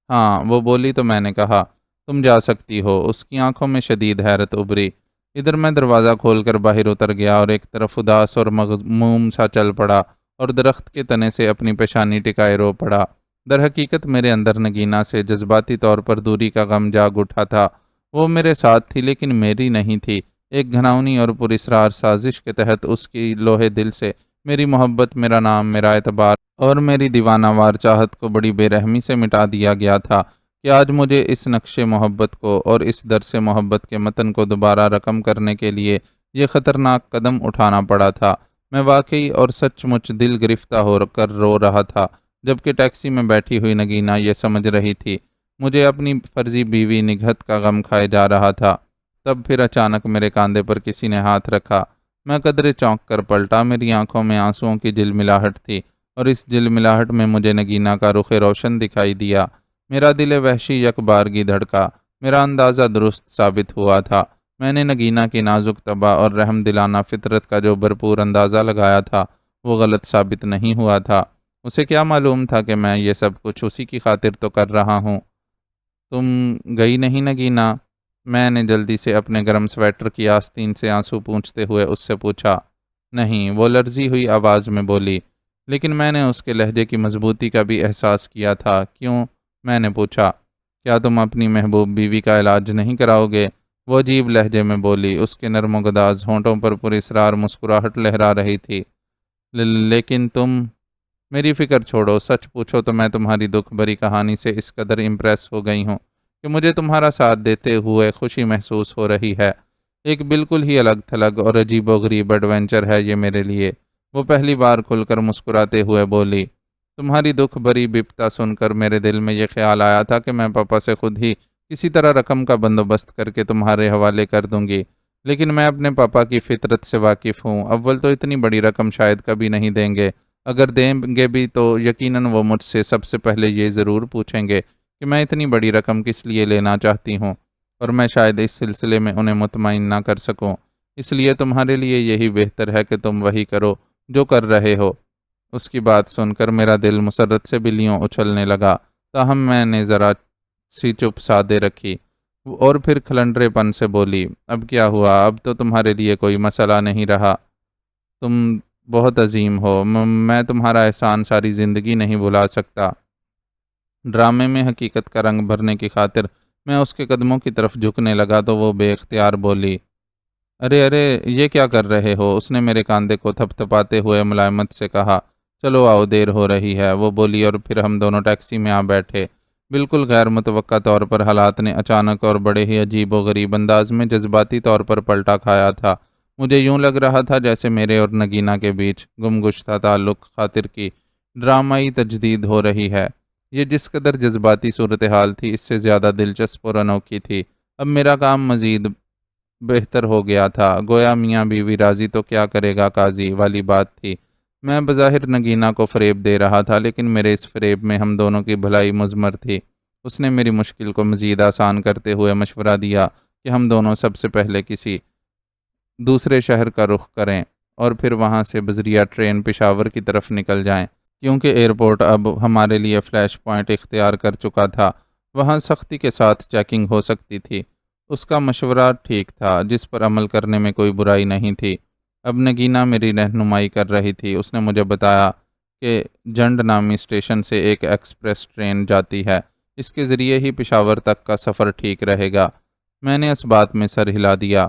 ہاں، وہ بولی تو میں نے کہا، تم جا سکتی ہو۔ اس کی آنکھوں میں شدید حیرت ابھری۔ ادھر میں دروازہ کھول کر باہر اتر گیا اور ایک طرف اداس اور مغموم سا چل پڑا اور درخت کے تنے سے اپنی پیشانی ٹکائے رو پڑا۔ در حقیقت میرے اندر نگینا سے جذباتی طور پر دوری کا غم جاگ اٹھا تھا۔ وہ میرے ساتھ تھی لیکن میری نہیں تھی۔ ایک گھناؤنی اور پراسرار سازش کے تحت اس کی لوہے دل سے میری محبت، میرا نام، میرا اعتبار اور میری دیوانہ وار چاہت کو بڑی بے رحمی سے مٹا دیا گیا تھا کہ آج مجھے اس نقش محبت کو اور اس درس محبت کے متن کو دوبارہ رقم کرنے کے لیے یہ خطرناک قدم اٹھانا پڑا تھا۔ میں واقعی اور سچ مچ دل گرفتہ ہو کر رو رہا تھا، جبکہ ٹیکسی میں بیٹھی ہوئی نگینا یہ سمجھ رہی تھی مجھے اپنی فرضی بیوی نگہت کا غم کھائے جا رہا تھا۔ تب پھر اچانک میرے کاندھے پر کسی نے ہاتھ رکھا۔ میں قدرے چونک کر پلٹا۔ میری آنکھوں میں آنسوؤں کی جلملاہٹ تھی اور اس جلملاہٹ میں مجھے نگینا کا رخ روشن دکھائی دیا۔ میرا دل وحشی یک بارگی دھڑکا۔ میرا اندازہ درست ثابت ہوا تھا۔ میں نے نگینا کی نازک طبع اور رحم دلانہ فطرت کا جو بھرپور اندازہ لگایا تھا وہ غلط ثابت نہیں ہوا تھا۔ اسے کیا معلوم تھا کہ میں یہ سب کچھ اسی کی خاطر تو کر رہا ہوں۔ تم گئی نہیں نگینا؟ میں نے جلدی سے اپنے گرم سویٹر کی آستین سے آنسو پونچھتے ہوئے اس سے پوچھا۔ نہیں، وہ لرزی ہوئی آواز میں بولی، لیکن میں نے اس کے لہجے کی مضبوطی کا بھی احساس کیا تھا۔ کیوں؟ میں نے پوچھا۔ کیا تم اپنی محبوب بیوی کا علاج نہیں کراؤ گے؟ وہ عجیب لہجے میں بولی۔ اس کے نرم و گداز ہونٹوں پر پراسرار مسکراہٹ لہرا رہی تھی۔ لیکن تم… میری فکر چھوڑو، سچ پوچھو تو میں تمہاری دکھ بھری کہانی سے اس قدر امپریس ہو گئی ہوں کہ مجھے تمہارا ساتھ دیتے ہوئے خوشی محسوس ہو رہی ہے۔ ایک بالکل ہی الگ تھلگ اور عجیب و غریب ایڈونچر ہے یہ میرے لیے۔ وہ پہلی بار کھل کر مسکراتے ہوئے بولی۔ تمہاری دکھ بھری بپتا سن کر میرے دل میں یہ خیال آیا تھا کہ میں پاپا سے خود ہی کسی طرح رقم کا بندوبست کر کے تمہارے حوالے کر دوں گی، لیکن میں اپنے پاپا کی فطرت سے واقف ہوں۔ اول تو اتنی بڑی رقم شاید کبھی نہیں دیں گے، اگر دیں گے بھی تو یقیناً وہ مجھ سے سب سے پہلے یہ ضرور پوچھیں گے کہ میں اتنی بڑی رقم کس لیے لینا چاہتی ہوں، اور میں شاید اس سلسلے میں انہیں مطمئن نہ کر سکوں۔ اس لیے تمہارے لیے یہی بہتر ہے کہ تم وہی کرو جو کر رہے ہو۔ اس کی بات سن کر میرا دل مسرت سے بلیوں اچھلنے لگا، تاہم میں نے ذرا سی چپ سادے رکھی اور پھر کھلنڈرے پن سے بولی۔ اب کیا ہوا؟ اب تو تمہارے لیے کوئی مسئلہ نہیں رہا۔ تم بہت عظیم ہو، میں تمہارا احسان ساری زندگی نہیں بھلا سکتا۔ ڈرامے میں حقیقت کا رنگ بھرنے کی خاطر میں اس کے قدموں کی طرف جھکنے لگا تو وہ بے اختیار بولی، ارے ارے یہ کیا کر رہے ہو؟ اس نے میرے کاندھے کو تھپ تھپاتے ہوئے ملائمت سے کہا، چلو آؤ دیر ہو رہی ہے، وہ بولی، اور پھر ہم دونوں ٹیکسی میں آ بیٹھے۔ بالکل غیر متوقع طور پر حالات نے اچانک اور بڑے ہی عجیب و غریب انداز میں جذباتی طور پر پلٹا کھایا تھا۔ مجھے یوں لگ رہا تھا جیسے میرے اور نگینہ کے بیچ گم گشتہ تعلق خاطر کی ڈرامائی تجدید ہو رہی ہے۔ یہ جس قدر جذباتی صورتحال تھی اس سے زیادہ دلچسپ اور انوکھی تھی۔ اب میرا کام مزید بہتر ہو گیا تھا، گویا میاں بیوی راضی تو کیا کرے گا قاضی والی بات تھی۔ میں بظاہر نگینہ کو فریب دے رہا تھا، لیکن میرے اس فریب میں ہم دونوں کی بھلائی مضمر تھی۔ اس نے میری مشکل کو مزید آسان کرتے ہوئے مشورہ دیا کہ ہم دونوں سب سے پہلے کسی دوسرے شہر کا رخ کریں اور پھر وہاں سے بذریعہ ٹرین پشاور کی طرف نکل جائیں، کیونکہ ایئرپورٹ اب ہمارے لیے فلیش پوائنٹ اختیار کر چکا تھا، وہاں سختی کے ساتھ چیکنگ ہو سکتی تھی۔ اس کا مشورہ ٹھیک تھا، جس پر عمل کرنے میں کوئی برائی نہیں تھی۔ اب نگینہ میری رہنمائی کر رہی تھی۔ اس نے مجھے بتایا کہ جنڈ نامی اسٹیشن سے ایک ایکسپریس ٹرین جاتی ہے، اس کے ذریعے ہی پشاور تک کا سفر ٹھیک رہے گا۔ میں نے اس بات میں سر ہلا دیا۔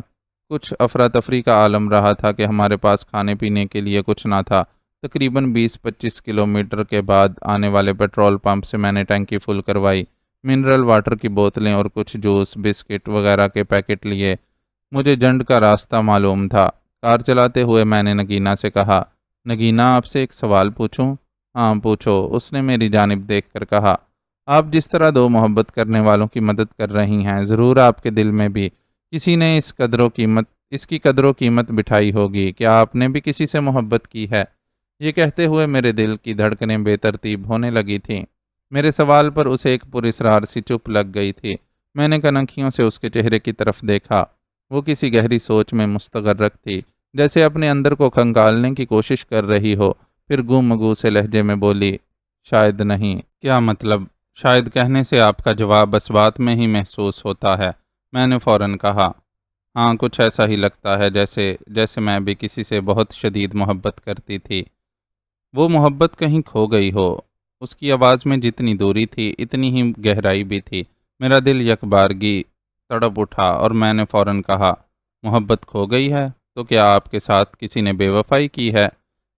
کچھ افراتفری کا عالم رہا تھا کہ ہمارے پاس کھانے پینے کے لیے کچھ نہ تھا۔ تقریباً 20-25 کلومیٹر کے بعد آنے والے پیٹرول پمپ سے میں نے ٹینکی فل کروائی، منرل واٹر کی بوتلیں اور کچھ جوس، بسکٹ وغیرہ کے پیکٹ لیے۔ مجھے جنڈ کا راستہ معلوم تھا۔ کار چلاتے ہوئے میں نے نگینہ سے کہا، نگینہ آپ سے ایک سوال پوچھوں؟ ہاں پوچھو، اس نے میری جانب دیکھ کر کہا۔ آپ جس طرح دو محبت کرنے والوں کی مدد کر رہی ہیں، ضرور آپ کے دل میں بھی کسی نے اس کی قدر و قیمت بٹھائی ہوگی۔ کیا آپ نے بھی کسی سے محبت کی ہے؟ یہ کہتے ہوئے میرے دل کی دھڑکنیں بے ترتیب ہونے لگی تھیں۔ میرے سوال پر اسے ایک پراسرار سی چپ لگ گئی تھی۔ میں نے کنکھیوں سے اس کے چہرے کی طرف دیکھا۔ وہ کسی گہری سوچ میں مستغرق تھی، جیسے اپنے اندر کو کھنگالنے کی کوشش کر رہی ہو۔ پھر گم مگو سے لہجے میں بولی، شاید نہیں۔ کیا مطلب؟ شاید کہنے سے آپ کا جواب اس بات میں ہی محسوس ہوتا ہے۔ میں نے فوراً کہا، ہاں کچھ ایسا ہی لگتا ہے جیسے میں بھی کسی سے بہت شدید محبت کرتی تھی۔ وہ محبت کہیں کھو گئی ہو۔ اس کی آواز میں جتنی دوری تھی اتنی ہی گہرائی بھی تھی۔ میرا دل یک بارگی تڑپ اٹھا اور میں نے فوراً کہا، محبت کھو گئی ہے تو کیا آپ کے ساتھ کسی نے بے وفائی کی ہے؟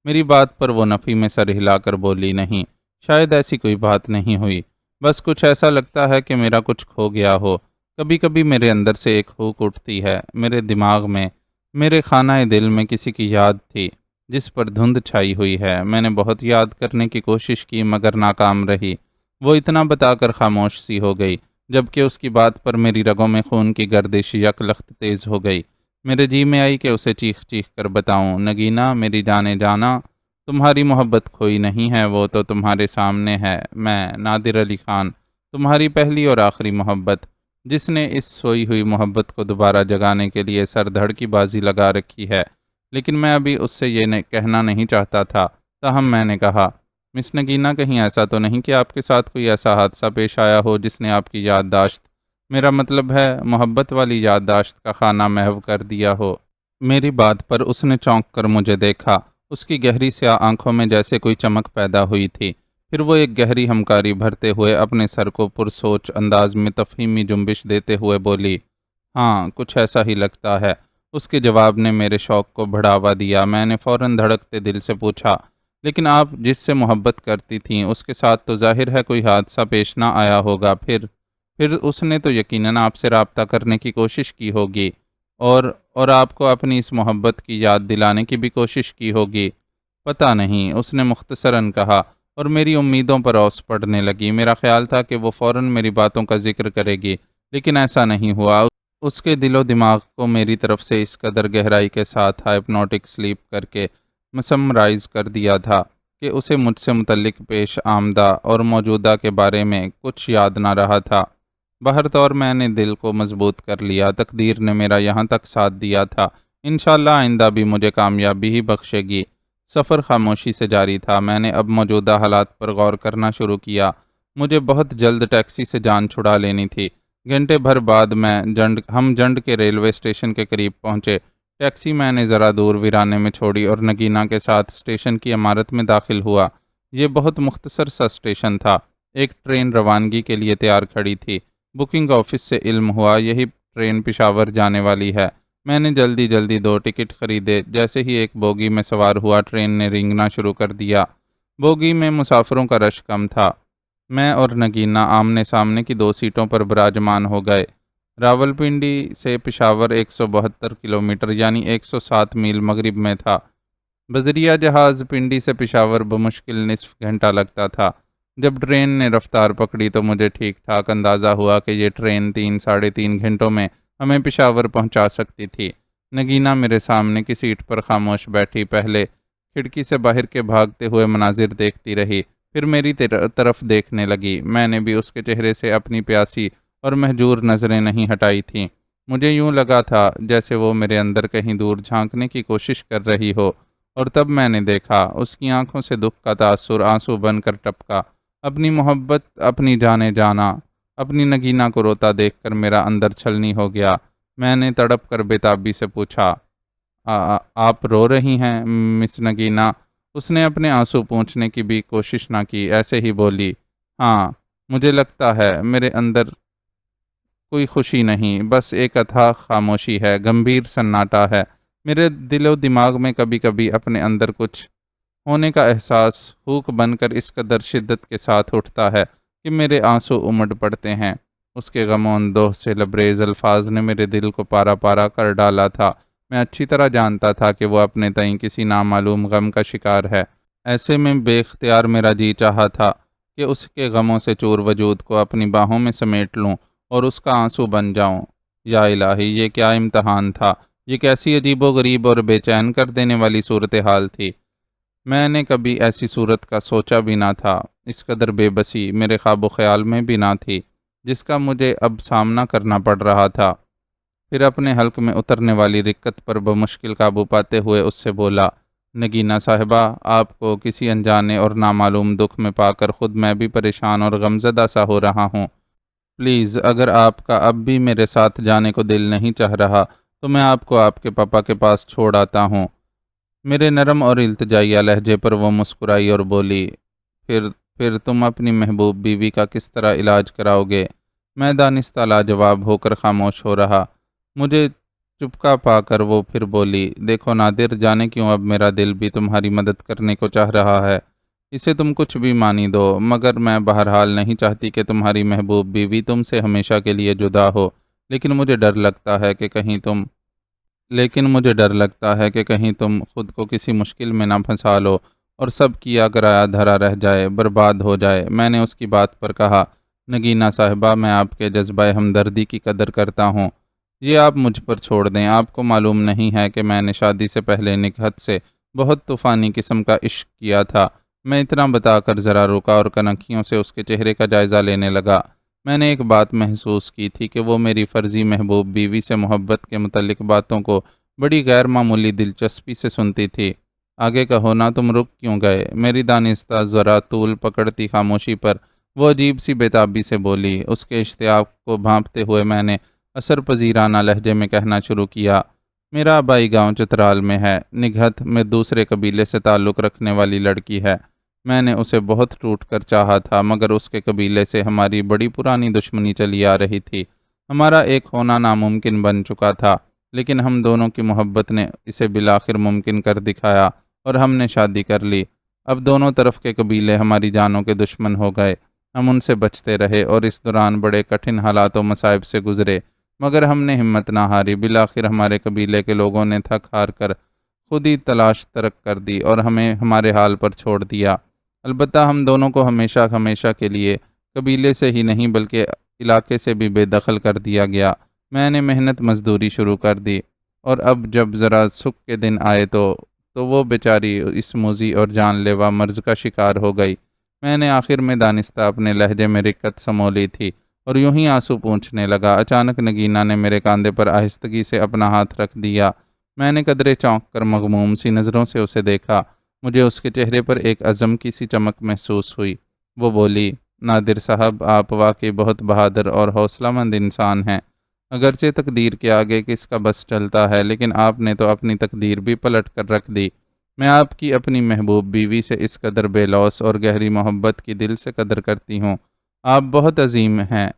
میری بات پر وہ نفی میں سر ہلا کر بولی، نہیں، شاید ایسی کوئی بات نہیں ہوئی، بس کچھ ایسا لگتا ہے کہ میرا کچھ کھو گیا ہو۔ کبھی کبھی میرے اندر سے ایک ہوک اٹھتی ہے، میرے دماغ میں، میرے خانہ دل میں کسی کی یاد تھی جس پر دھند چھائی ہوئی ہے۔ میں نے بہت یاد کرنے کی کوشش کی مگر ناکام رہی۔ وہ اتنا بتا کر خاموش سی ہو گئی، جبکہ اس کی بات پر میری رگوں میں خون کی گردش یک لخت تیز ہو گئی۔ میرے جی میں آئی کہ اسے چیخ چیخ کر بتاؤں، نگینہ میری جانے جانا، تمہاری محبت کھوئی نہیں ہے، وہ تو تمہارے سامنے ہے۔ میں نادر علی خان، تمہاری پہلی اور آخری محبت، جس نے اس سوئی ہوئی محبت کو دوبارہ جگانے کے لیے سر دھڑ کی بازی لگا رکھی ہے۔ لیکن میں ابھی اس سے یہ کہنا نہیں چاہتا تھا، تاہم میں نے کہا، مس نگینہ کہیں ایسا تو نہیں کہ آپ کے ساتھ کوئی ایسا حادثہ پیش آیا ہو جس نے آپ کی یادداشت، میرا مطلب ہے محبت والی یادداشت کا خانہ محو کر دیا ہو؟ میری بات پر اس نے چونک کر مجھے دیکھا۔ اس کی گہری سیاہ آنکھوں میں جیسے کوئی چمک پیدا ہوئی تھی۔ پھر وہ ایک گہری ہمکاری بھرتے ہوئے اپنے سر کو پرسوچ انداز میں تفہیمی جنبش دیتے ہوئے بولی، ہاں کچھ ایسا ہی لگتا ہے۔ اس کے جواب نے میرے شوق کو بڑھاوا دیا۔ میں نے فوراً دھڑکتے دل سے پوچھا، لیکن آپ جس سے محبت کرتی تھیں اس کے ساتھ تو ظاہر ہے کوئی حادثہ پیش نہ آیا ہوگا، پھر اس نے تو یقیناً آپ سے رابطہ کرنے کی کوشش کی ہوگی اور آپ کو اپنی اس محبت کی یاد دلانے کی بھی کوشش کی ہوگی۔ پتہ نہیں، اس نے مختصراً کہا، اور میری امیدوں پر اوس پڑنے لگی۔ میرا خیال تھا کہ وہ فوراً میری باتوں کا ذکر کرے گی، لیکن ایسا نہیں ہوا۔ اس کے دل و دماغ کو میری طرف سے اس قدر گہرائی کے ساتھ ہائپنوٹک سلیپ کر کے مسمرائز کر دیا تھا کہ اسے مجھ سے متعلق پیش آمدہ اور موجودہ کے بارے میں کچھ یاد نہ رہا تھا۔ بہرطور میں نے دل کو مضبوط کر لیا، تقدیر نے میرا یہاں تک ساتھ دیا تھا، انشاءاللہ آئندہ بھی مجھے کامیابی ہی بخشے گی۔ سفر خاموشی سے جاری تھا۔ میں نے اب موجودہ حالات پر غور کرنا شروع کیا۔ مجھے بہت جلد ٹیکسی سے جان چھڑا لینی تھی۔ گھنٹے بھر بعد ہم جنڈ کے ریلوے اسٹیشن کے قریب پہنچے۔ ٹیکسی میں نے ذرا دور ویرانے میں چھوڑی اور نگینہ کے ساتھ اسٹیشن کی عمارت میں داخل ہوا۔ یہ بہت مختصر سا اسٹیشن تھا۔ ایک ٹرین روانگی کے لیے تیار کھڑی تھی۔ بکنگ آفس سے علم ہوا یہی ٹرین پشاور جانے والی ہے۔ میں نے جلدی جلدی 2 ٹکٹ خریدے۔ جیسے ہی ایک بوگی میں سوار ہوا ٹرین نے رینگنا شروع کر دیا۔ بوگی میں مسافروں کا رش کم تھا۔ میں اور نگینا آمنے سامنے کی 2 سیٹوں پر براجمان ہو گئے۔ راولپنڈی سے پشاور 172 کلومیٹر یعنی 107 میل مغرب میں تھا۔ بذریعہ جہاز پنڈی سے پشاور بمشکل نصف گھنٹہ لگتا تھا۔ جب ٹرین نے رفتار پکڑی تو مجھے ٹھیک ٹھاک اندازہ ہوا کہ یہ ٹرین 3 ساڑھے 3 گھنٹوں میں ہمیں پشاور پہنچا سکتی تھی۔ نگینا میرے سامنے کی سیٹ پر خاموش بیٹھی، پہلے کھڑکی سے باہر کے بھاگتے ہوئے مناظر دیکھتی رہی، پھر میری طرف دیکھنے لگی۔ میں نے بھی اس کے چہرے سے اپنی پیاسی اور مہجور نظریں نہیں ہٹائی تھیں۔ مجھے یوں لگا تھا جیسے وہ میرے اندر کہیں دور جھانکنے کی کوشش کر رہی ہو، اور تب میں نے دیکھا اس کی آنکھوں سے دکھ کا تاثر آنسو بن کر ٹپکا۔ اپنی محبت، اپنی جانے جانا، اپنی نگینا کو روتا دیکھ کر میرا اندر چھلنی ہو گیا۔ میں نے تڑپ کر بےتابی سے پوچھا، آپ رو رہی ہیں مس نگینا؟ اس نے اپنے آنسو پوچھنے کی بھی کوشش نہ کی، ایسے ہی بولی، ہاں مجھے لگتا ہے میرے اندر کوئی خوشی نہیں، بس ایک اتھاہ خاموشی ہے، گمبھیر سناٹا ہے۔ میرے دل و دماغ میں کبھی کبھی اپنے اندر کچھ ہونے کا احساس ہوک بن کر اس قدر شدت کے ساتھ اٹھتا ہے کہ میرے آنسو امڈ پڑتے ہیں۔ اس کے غم و اندوہ سے لبریز الفاظ نے میرے دل کو پارا پارا کر ڈالا تھا۔ میں اچھی طرح جانتا تھا کہ وہ اپنے تئیں کسی نامعلوم غم کا شکار ہے۔ ایسے میں بے اختیار میرا جی چاہا تھا کہ اس کے غموں سے چور وجود کو اپنی باہوں میں سمیٹ لوں اور اس کا آنسو بن جاؤں۔ یا الہی، یہ کیا امتحان تھا! یہ کیسی عجیب و غریب اور بے چین کر دینے والی صورتحال تھی! میں نے کبھی ایسی صورت کا سوچا بھی نہ تھا۔ اس قدر بے بسی میرے خواب و خیال میں بھی نہ تھی جس کا مجھے اب سامنا کرنا پڑ رہا تھا۔ پھر اپنے حلق میں اترنے والی رکت پر بمشکل قابو پاتے ہوئے اس سے بولا، نگینا صاحبہ، آپ کو کسی انجانے اور نامعلوم دکھ میں پا کر خود میں بھی پریشان اور غمزدہ سا ہو رہا ہوں۔ پلیز، اگر آپ کا اب بھی میرے ساتھ جانے کو دل نہیں چاہ رہا تو میں آپ کو آپ کے پاپا کے پاس چھوڑ آتا ہوں۔ میرے نرم اور التجائیہ لہجے پر وہ مسکرائی اور بولی، پھر تم اپنی محبوب بیوی کا کس طرح علاج کراؤ گے؟ میں دانستہ لاجواب ہو کر خاموش ہو رہا۔ مجھے چپکا پا کر وہ پھر بولی، دیکھو نادر، جانے کیوں اب میرا دل بھی تمہاری مدد کرنے کو چاہ رہا ہے۔ اسے تم کچھ بھی مانی دو، مگر میں بہرحال نہیں چاہتی کہ تمہاری محبوب بیوی تم سے ہمیشہ کے لیے جدا ہو۔ لیکن مجھے ڈر لگتا ہے کہ کہیں تم خود کو کسی مشکل میں نہ پھنسا لو اور سب کیا کرایہ دھرا رہ جائے، برباد ہو جائے۔ میں نے اس کی بات پر کہا، نگینا صاحبہ، میں آپ کے جذبہ ہمدردی کی قدر کرتا ہوں، یہ آپ مجھ پر چھوڑ دیں۔ آپ کو معلوم نہیں ہے کہ میں نے شادی سے پہلے نکہت سے بہت طوفانی قسم کا عشق کیا تھا۔ میں اتنا بتا کر ذرا رکا اور کنکھیوں سے اس کے چہرے کا جائزہ لینے لگا۔ میں نے ایک بات محسوس کی تھی کہ وہ میری فرضی محبوب بیوی سے محبت کے متعلق باتوں کو بڑی غیر معمولی دلچسپی سے سنتی تھی۔ آگے کہو نا، تم رک کیوں گئے؟ میری دانستہ ذرا طول پکڑتی خاموشی پر وہ عجیب سی بےتابی سے بولی۔ اس کے اشتیاق کو بھانپتے ہوئے میں نے اثر پذیرانہ لہجے میں کہنا شروع کیا، میرا آبائی گاؤں چترال میں ہے، نگہت میں دوسرے قبیلے سے تعلق رکھنے والی لڑکی ہے۔ میں نے اسے بہت ٹوٹ کر چاہا تھا، مگر اس کے قبیلے سے ہماری بڑی پرانی دشمنی چلی آ رہی تھی۔ ہمارا ایک ہونا ناممکن بن چکا تھا، لیکن ہم دونوں کی محبت نے اسے بالآخر ممکن کر دکھایا اور ہم نے شادی کر لی۔ اب دونوں طرف کے قبیلے ہماری جانوں کے دشمن ہو گئے۔ ہم ان سے بچتے رہے اور اس دوران بڑے کٹھن حالات و مصائب سے گزرے، مگر ہم نے ہمت نہ ہاری۔ بالآخر ہمارے قبیلے کے لوگوں نے تھک ہار کر خود ہی تلاش ترک کر دی اور ہمیں ہمارے حال پر چھوڑ دیا۔ البتہ ہم دونوں کو ہمیشہ کے لیے قبیلے سے ہی نہیں بلکہ علاقے سے بھی بے دخل کر دیا گیا۔ میں نے محنت مزدوری شروع کر دی، اور اب جب ذرا سکھ کے دن آئے تو وہ بیچاری اس موذی اور جان لیوا مرض کا شکار ہو گئی۔ میں نے آخر میں دانستہ اپنے لہجے میں رکت سمولی تھی اور یوں ہی آنسو پونچھنے لگا۔ اچانک نگینا نے میرے کاندھے پر آہستگی سے اپنا ہاتھ رکھ دیا۔ میں نے قدرے چونک کر مغموم سی نظروں سے اسے دیکھا۔ مجھے اس کے چہرے پر ایک عزم کی سی چمک محسوس ہوئی۔ وہ بولی، نادر صاحب، آپ واقعی بہت بہادر اور حوصلہ مند انسان ہیں۔ اگرچہ تقدیر کے آگے کس کا بس چلتا ہے، لیکن آپ نے تو اپنی تقدیر بھی پلٹ کر رکھ دی۔ میں آپ کی اپنی محبوب بیوی سے اس قدر بے لوث اور گہری محبت کی دل سے قدر کرتی ہوں۔ آپ بہت عظیم ہیں۔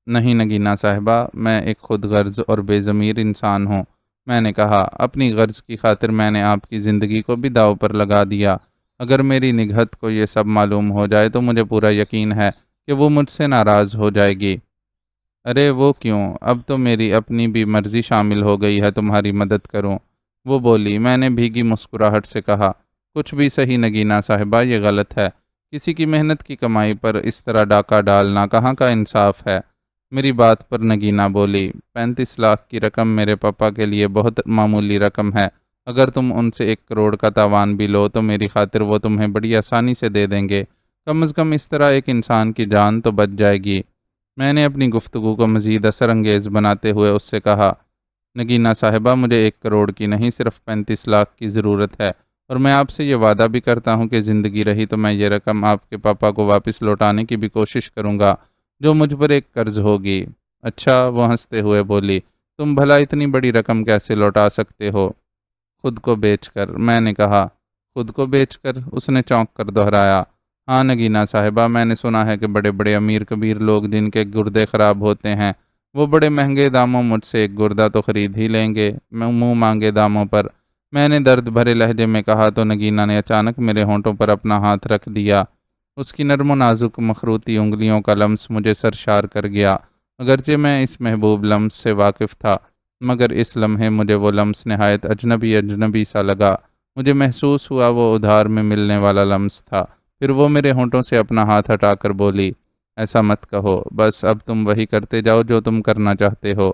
نہیں نگینہ صاحبہ، میں ایک خود غرض اور بے ضمیر انسان ہوں۔ میں نے کہا، اپنی غرض کی خاطر میں نے آپ کی زندگی کو بھی داؤ پر لگا دیا۔ اگر میری نگہت کو یہ سب معلوم ہو جائے تو مجھے پورا یقین ہے کہ وہ مجھ سے ناراض ہو جائے گی۔ ارے وہ کیوں؟ اب تو میری اپنی بھی مرضی شامل ہو گئی ہے تمہاری مدد کروں۔ وہ بولی۔ میں نے بھیگی مسکراہٹ سے کہا، کچھ بھی صحیح نگینہ صاحبہ، یہ غلط ہے۔ کسی کی محنت کی کمائی پر اس طرح ڈاکہ ڈالنا کہاں کا انصاف ہے؟ میری بات پر نگینہ بولی، 35 لاکھ کی رقم میرے پاپا کے لیے بہت معمولی رقم ہے۔ اگر تم ان سے 1 کروڑ کا تاوان بھی لو تو میری خاطر وہ تمہیں بڑی آسانی سے دے دیں گے۔ کم از کم اس طرح ایک انسان کی جان تو بچ جائے گی۔ میں نے اپنی گفتگو کو مزید اثر انگیز بناتے ہوئے اس سے کہا، نگینہ صاحبہ، مجھے 1 کروڑ کی نہیں، صرف 35 لاکھ کی ضرورت ہے، اور میں آپ سے یہ وعدہ بھی کرتا ہوں کہ زندگی رہی تو میں یہ رقم آپ کے پاپا کو واپس لوٹانے کی بھی کوشش کروں گا، جو مجھ پر ایک قرض ہوگی۔ اچھا، وہ ہنستے ہوئے بولی، تم بھلا اتنی بڑی رقم کیسے لوٹا سکتے ہو؟ خود کو بیچ کر۔ میں نے کہا، خود کو بیچ کر؟ اس نے چونک کر دہرایا۔ ہاں نگینہ صاحبہ، میں نے سنا ہے کہ بڑے بڑے امیر کبیر لوگ جن کے گردے خراب ہوتے ہیں، وہ بڑے مہنگے داموں مجھ سے ایک گردہ تو خرید ہی لیں گے، منہ مانگے داموں پر۔ میں نے درد بھرے لہجے میں کہا تو نگینہ نے اچانک میرے ہونٹوں پر اپنا ہاتھ رکھ دیا۔ اس کی نرم و نازک مخروطی انگلیوں کا لمس مجھے سرشار کر گیا۔ اگرچہ میں اس محبوب لمس سے واقف تھا، مگر اس لمحے مجھے وہ لمس نہایت اجنبی سا لگا۔ مجھے محسوس ہوا وہ ادھار میں ملنے والا لمس تھا۔ پھر وہ میرے ہونٹوں سے اپنا ہاتھ ہٹا کر بولی، ایسا مت کہو، بس اب تم وہی کرتے جاؤ جو تم کرنا چاہتے ہو۔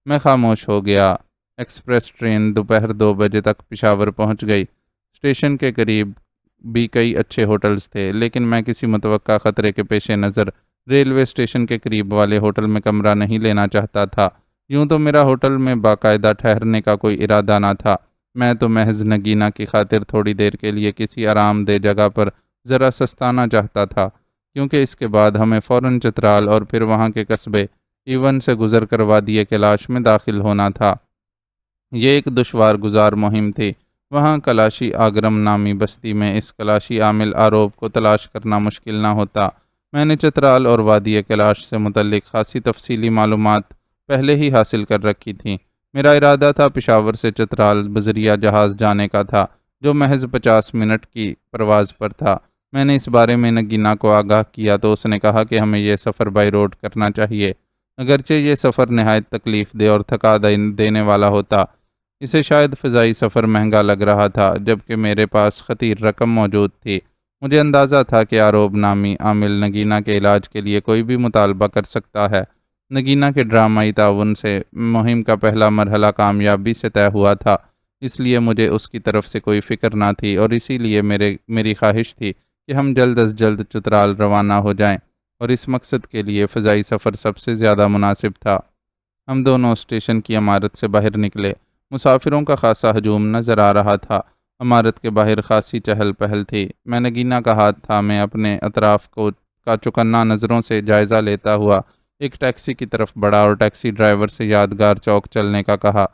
میں خاموش ہو گیا۔ ایکسپریس ٹرین دوپہر 2 بجے تک پشاور پہنچ گئی۔ اسٹیشن کے قریب بھی کئی اچھے ہوٹلز تھے، لیکن میں کسی متوقع خطرے کے پیش نظر ریلوے اسٹیشن کے قریب والے ہوٹل میں کمرہ نہیں لینا چاہتا تھا۔ یوں تو میرا ہوٹل میں باقاعدہ ٹھہرنے کا کوئی ارادہ نہ تھا۔ میں تو محض نگینہ کی خاطر تھوڑی دیر کے لیے کسی آرام دہ جگہ پر ذرا سستانا چاہتا تھا، کیونکہ اس کے بعد ہمیں فوراً چترال اور پھر وہاں کے قصبے ایون سے گزر کر وادی کیلاش میں داخل ہونا تھا۔ یہ ایک دشوار گزار مہم تھی۔ وہاں کلاشی آگرم نامی بستی میں اس کلاشی عامل آروپ کو تلاش کرنا مشکل نہ ہوتا۔ میں نے چترال اور وادی کیلاش سے متعلق خاصی تفصیلی معلومات پہلے ہی حاصل کر رکھی تھیں۔ میرا ارادہ تھا پشاور سے چترال بذریعہ جہاز جانے کا تھا، جو محض 50 منٹ کی پرواز پر تھا۔ میں نے اس بارے میں نگینہ کو آگاہ کیا تو اس نے کہا کہ ہمیں یہ سفر بائی روڈ کرنا چاہیے۔ اگرچہ یہ سفر نہایت تکلیف دہ اور تھکا دینے والا ہوتا، اسے شاید فضائی سفر مہنگا لگ رہا تھا، جبکہ میرے پاس خطیر رقم موجود تھی۔ مجھے اندازہ تھا کہ آروب نامی عامل نگینہ کے علاج کے لیے کوئی بھی مطالبہ کر سکتا ہے۔ نگینہ کے ڈرامائی تعاون سے مہم کا پہلا مرحلہ کامیابی سے طے ہوا تھا، اس لیے مجھے اس کی طرف سے کوئی فکر نہ تھی، اور اسی لیے میری خواہش تھی کہ ہم جلد از جلد چترال روانہ ہو جائیں، اور اس مقصد کے لیے فضائی سفر سب سے زیادہ مناسب تھا۔ ہم دونوں اسٹیشن کی عمارت سے باہر نکلے۔ مسافروں کا خاصا ہجوم نظر آ رہا تھا۔ عمارت کے باہر خاصی چہل پہل تھی۔ میں نگینہ کا ہاتھ تھامے اپنے اطراف کا چوکنا نظروں سے جائزہ لیتا ہوا ایک ٹیکسی کی طرف بڑھا اور ٹیکسی ڈرائیور سے یادگار چوک چلنے کا کہا۔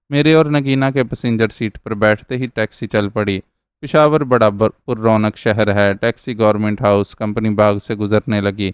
میرے اور نگینہ کے پیسنجر سیٹ پر بیٹھتے ہی ٹیکسی چل پڑی۔ پشاور بڑا پر رونق شہر ہے۔ ٹیکسی گورنمنٹ ہاؤس کمپنی باغ سے گزرنے لگی۔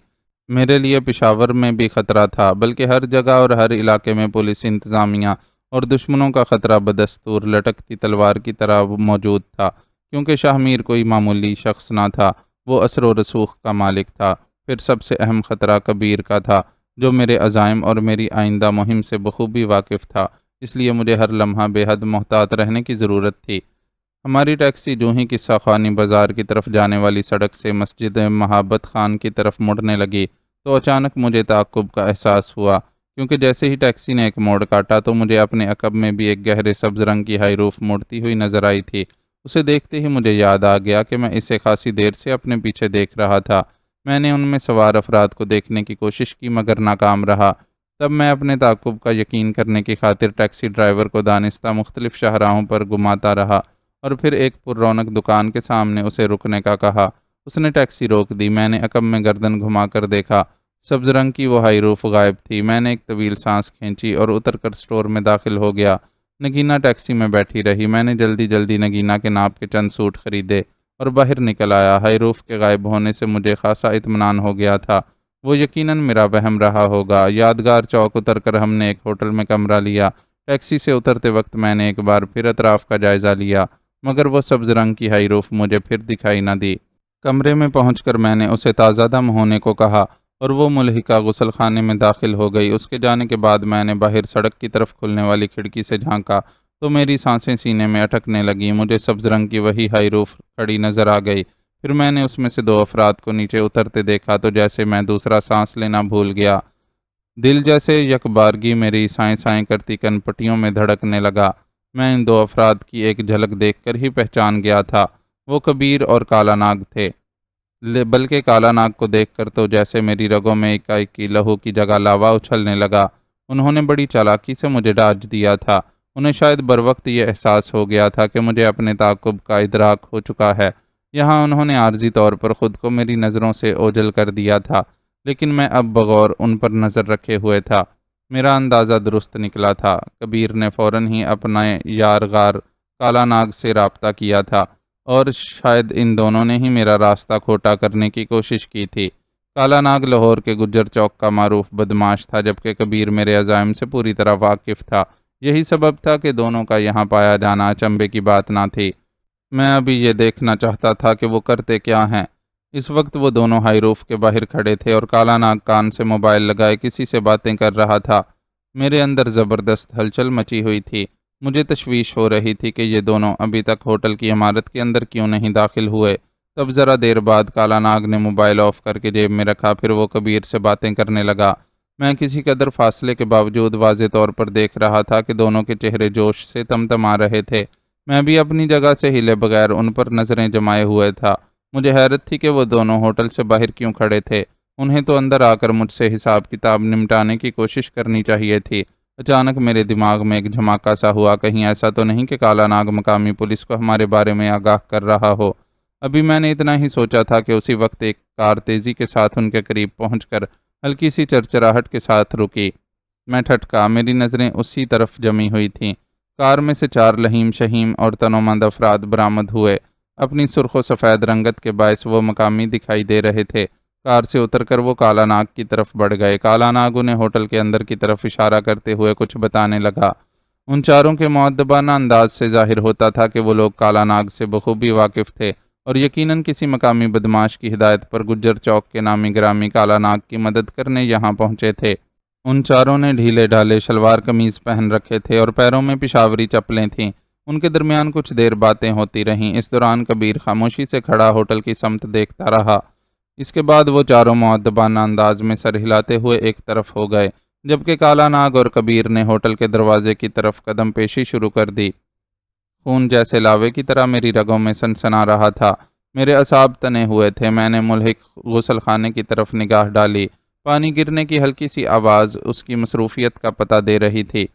میرے لیے پشاور میں بھی خطرہ تھا، بلکہ ہر جگہ اور ہر علاقے میں پولیس انتظامیہ اور دشمنوں کا خطرہ بدستور لٹکتی تلوار کی طرح موجود تھا، کیونکہ شاہ میر کوئی معمولی شخص نہ تھا، وہ اثر و رسوخ کا مالک تھا۔ پھر سب سے اہم خطرہ کبیر کا تھا، جو میرے عزائم اور میری آئندہ مہم سے بخوبی واقف تھا، اس لیے مجھے ہر لمحہ بے حد محتاط رہنے کی ضرورت تھی۔ ہماری ٹیکسی جو ہی قصہ خوانی بازار کی طرف جانے والی سڑک سے مسجد مہابت خان کی طرف مڑنے لگی تو اچانک مجھے تعقب کا احساس ہوا، کیونکہ جیسے ہی ٹیکسی نے ایک موڑ کاٹا تو مجھے اپنے عقب میں بھی ایک گہرے سبز رنگ کی ہائی روف مڑتی ہوئی نظر آئی تھی۔ اسے دیکھتے ہی مجھے یاد آ گیا کہ میں اسے خاصی دیر سے اپنے پیچھے دیکھ رہا تھا۔ میں نے ان میں سوار افراد کو دیکھنے کی کوشش کی مگر ناکام رہا۔ تب میں اپنے تعقب کا یقین کرنے کی خاطر ٹیکسی ڈرائیور کو دانستہ مختلف شاہراہوں پر گھماتا رہا اور پھر ایک پر رونق دکان کے سامنے اسے رکنے کا کہا۔ اس نے ٹیکسی روک دی۔ میں نے عقب میں گردن گھما کر دیکھا، سبز رنگ کی وہ ہائی روف غائب تھی۔ میں نے ایک طویل سانس کھینچی اور اتر کر سٹور میں داخل ہو گیا۔ نگینہ ٹیکسی میں بیٹھی رہی۔ میں نے جلدی جلدی نگینہ کے ناپ کے چند سوٹ خریدے اور باہر نکل آیا۔ حیروف کے غائب ہونے سے مجھے خاصا اطمینان ہو گیا تھا۔ وہ یقیناً میرا وہم رہا ہوگا۔ یادگار چوک اتر کر ہم نے ایک ہوٹل میں کمرہ لیا۔ ٹیکسی سے اترتے وقت میں نے ایک بار پھر اطراف کا جائزہ لیا، مگر وہ سبز رنگ کی حیروف مجھے پھر دکھائی نہ دی۔ کمرے میں پہنچ کر میں نے اسے تازہ دم ہونے کو کہا اور وہ ملحقہ غسل خانے میں داخل ہو گئی۔ اس کے جانے کے بعد میں نے باہر سڑک کی طرف کھلنے والی کھڑکی سے جھانکا تو میری سانسیں سینے میں اٹکنے لگیں۔ مجھے سبز رنگ کی وہی حیروف کھڑی نظر آ گئی۔ پھر میں نے اس میں سے دو افراد کو نیچے اترتے دیکھا تو جیسے میں دوسرا سانس لینا بھول گیا۔ دل جیسے یک بارگی میری سائیں سائیں کرتی کن پٹیوں میں دھڑکنے لگا۔ میں ان دو افراد کی ایک جھلک دیکھ کر ہی پہچان گیا تھا۔ وہ کبیر اور کالا ناگ تھے، بلکہ کالا ناگ کو دیکھ کر تو جیسے میری رگوں میں اکائی لہو کی جگہ لاوا اچھلنے لگا۔ انہوں نے بڑی چالاکی سے مجھے ڈاج دیا تھا۔ انہیں شاید بروقت یہ احساس ہو گیا تھا کہ مجھے اپنے تعاقب کا ادراک ہو چکا ہے۔ یہاں انہوں نے عارضی طور پر خود کو میری نظروں سے اوجھل کر دیا تھا، لیکن میں اب بغور ان پر نظر رکھے ہوئے تھا۔ میرا اندازہ درست نکلا تھا۔ کبیر نے فوراً ہی اپنے یارغار کالا ناگ سے رابطہ کیا تھا اور شاید ان دونوں نے ہی میرا راستہ کھوٹا کرنے کی کوشش کی تھی۔ کالا ناگ لاہور کے گجر چوک کا معروف بدماش تھا، جبکہ کبیر میرے عزائم سے پوری طرح واقف تھا۔ یہی سبب تھا کہ دونوں کا یہاں پایا جانا اچنبھے کی بات نہ تھی۔ میں ابھی یہ دیکھنا چاہتا تھا کہ وہ کرتے کیا ہیں۔ اس وقت وہ دونوں ہائی روف کے باہر کھڑے تھے اور کالا ناگ کان سے موبائل لگائے کسی سے باتیں کر رہا تھا۔ میرے اندر زبردست ہلچل مچی ہوئی تھی۔ مجھے تشویش ہو رہی تھی کہ یہ دونوں ابھی تک ہوٹل کی عمارت کے اندر کیوں نہیں داخل ہوئے۔ تب ذرا دیر بعد کالا ناگ نے موبائل آف کر کے جیب میں رکھا، پھر وہ کبیر سے باتیں کرنے لگا۔ میں کسی قدر فاصلے کے باوجود واضح طور پر دیکھ رہا تھا کہ دونوں کے چہرے جوش سے تمتما رہے تھے۔ میں بھی اپنی جگہ سے ہلے بغیر ان پر نظریں جمائے ہوئے تھا۔ مجھے حیرت تھی کہ وہ دونوں ہوٹل سے باہر کیوں کھڑے تھے۔ انہیں تو اندر آ کر مجھ سے حساب کتاب نمٹانے کی کوشش کرنی چاہیے تھی۔ اچانک میرے دماغ میں ایک جھماکا سا ہوا، کہیں ایسا تو نہیں کہ کالا ناگ مقامی پولیس کو ہمارے بارے میں آگاہ کر رہا ہو۔ ابھی میں نے اتنا ہی سوچا تھا کہ اسی وقت ایک کار تیزی کے ساتھ ان کے قریب پہنچ کر ہلکی سی چرچراہٹ کے ساتھ رکی۔ میں ٹھٹکا، میری نظریں اسی طرف جمی ہوئی تھیں۔ کار میں سے 4 لہیم شہیم اور تنومند افراد برآمد ہوئے۔ اپنی سرخ و سفید رنگت کے باعث وہ مقامی دکھائی دے رہے تھے۔ کار سے اتر کر وہ کالا ناگ کی طرف بڑھ گئے۔ کالا ناگ انہیں ہوٹل کے اندر کی طرف اشارہ کرتے ہوئے کچھ بتانے لگا۔ ان چاروں کے مؤدبانہ انداز سے ظاہر ہوتا تھا کہ وہ لوگ کالا ناگ سے بخوبی واقف تھے اور یقیناً کسی مقامی بدماش کی ہدایت پر گجر چوک کے نامی گرامی کالا ناگ کی مدد کرنے یہاں پہنچے تھے۔ ان چاروں نے ڈھیلے ڈھالے شلوار قمیض پہن رکھے تھے اور پیروں میں پشاوری چپلیں تھیں۔ ان کے درمیان کچھ دیر باتیں ہوتی رہیں۔ اس دوران کبیر خاموشی سے کھڑا ہوٹل کی سمت دیکھتا رہا۔ اس کے بعد وہ چاروں مؤدبانہ انداز میں سر ہلاتے ہوئے ایک طرف ہو گئے، جبکہ کالا ناگ اور کبیر نے ہوٹل کے دروازے کی طرف قدم پیشی شروع کر دی۔ خون جیسے لاوے کی طرح میری رگوں میں سنسنا رہا تھا۔ میرے اعصاب تنے ہوئے تھے۔ میں نے ملحق غسل خانے کی طرف نگاہ ڈالی۔ پانی گرنے کی ہلکی سی آواز اس کی مصروفیت کا پتہ دے رہی تھی۔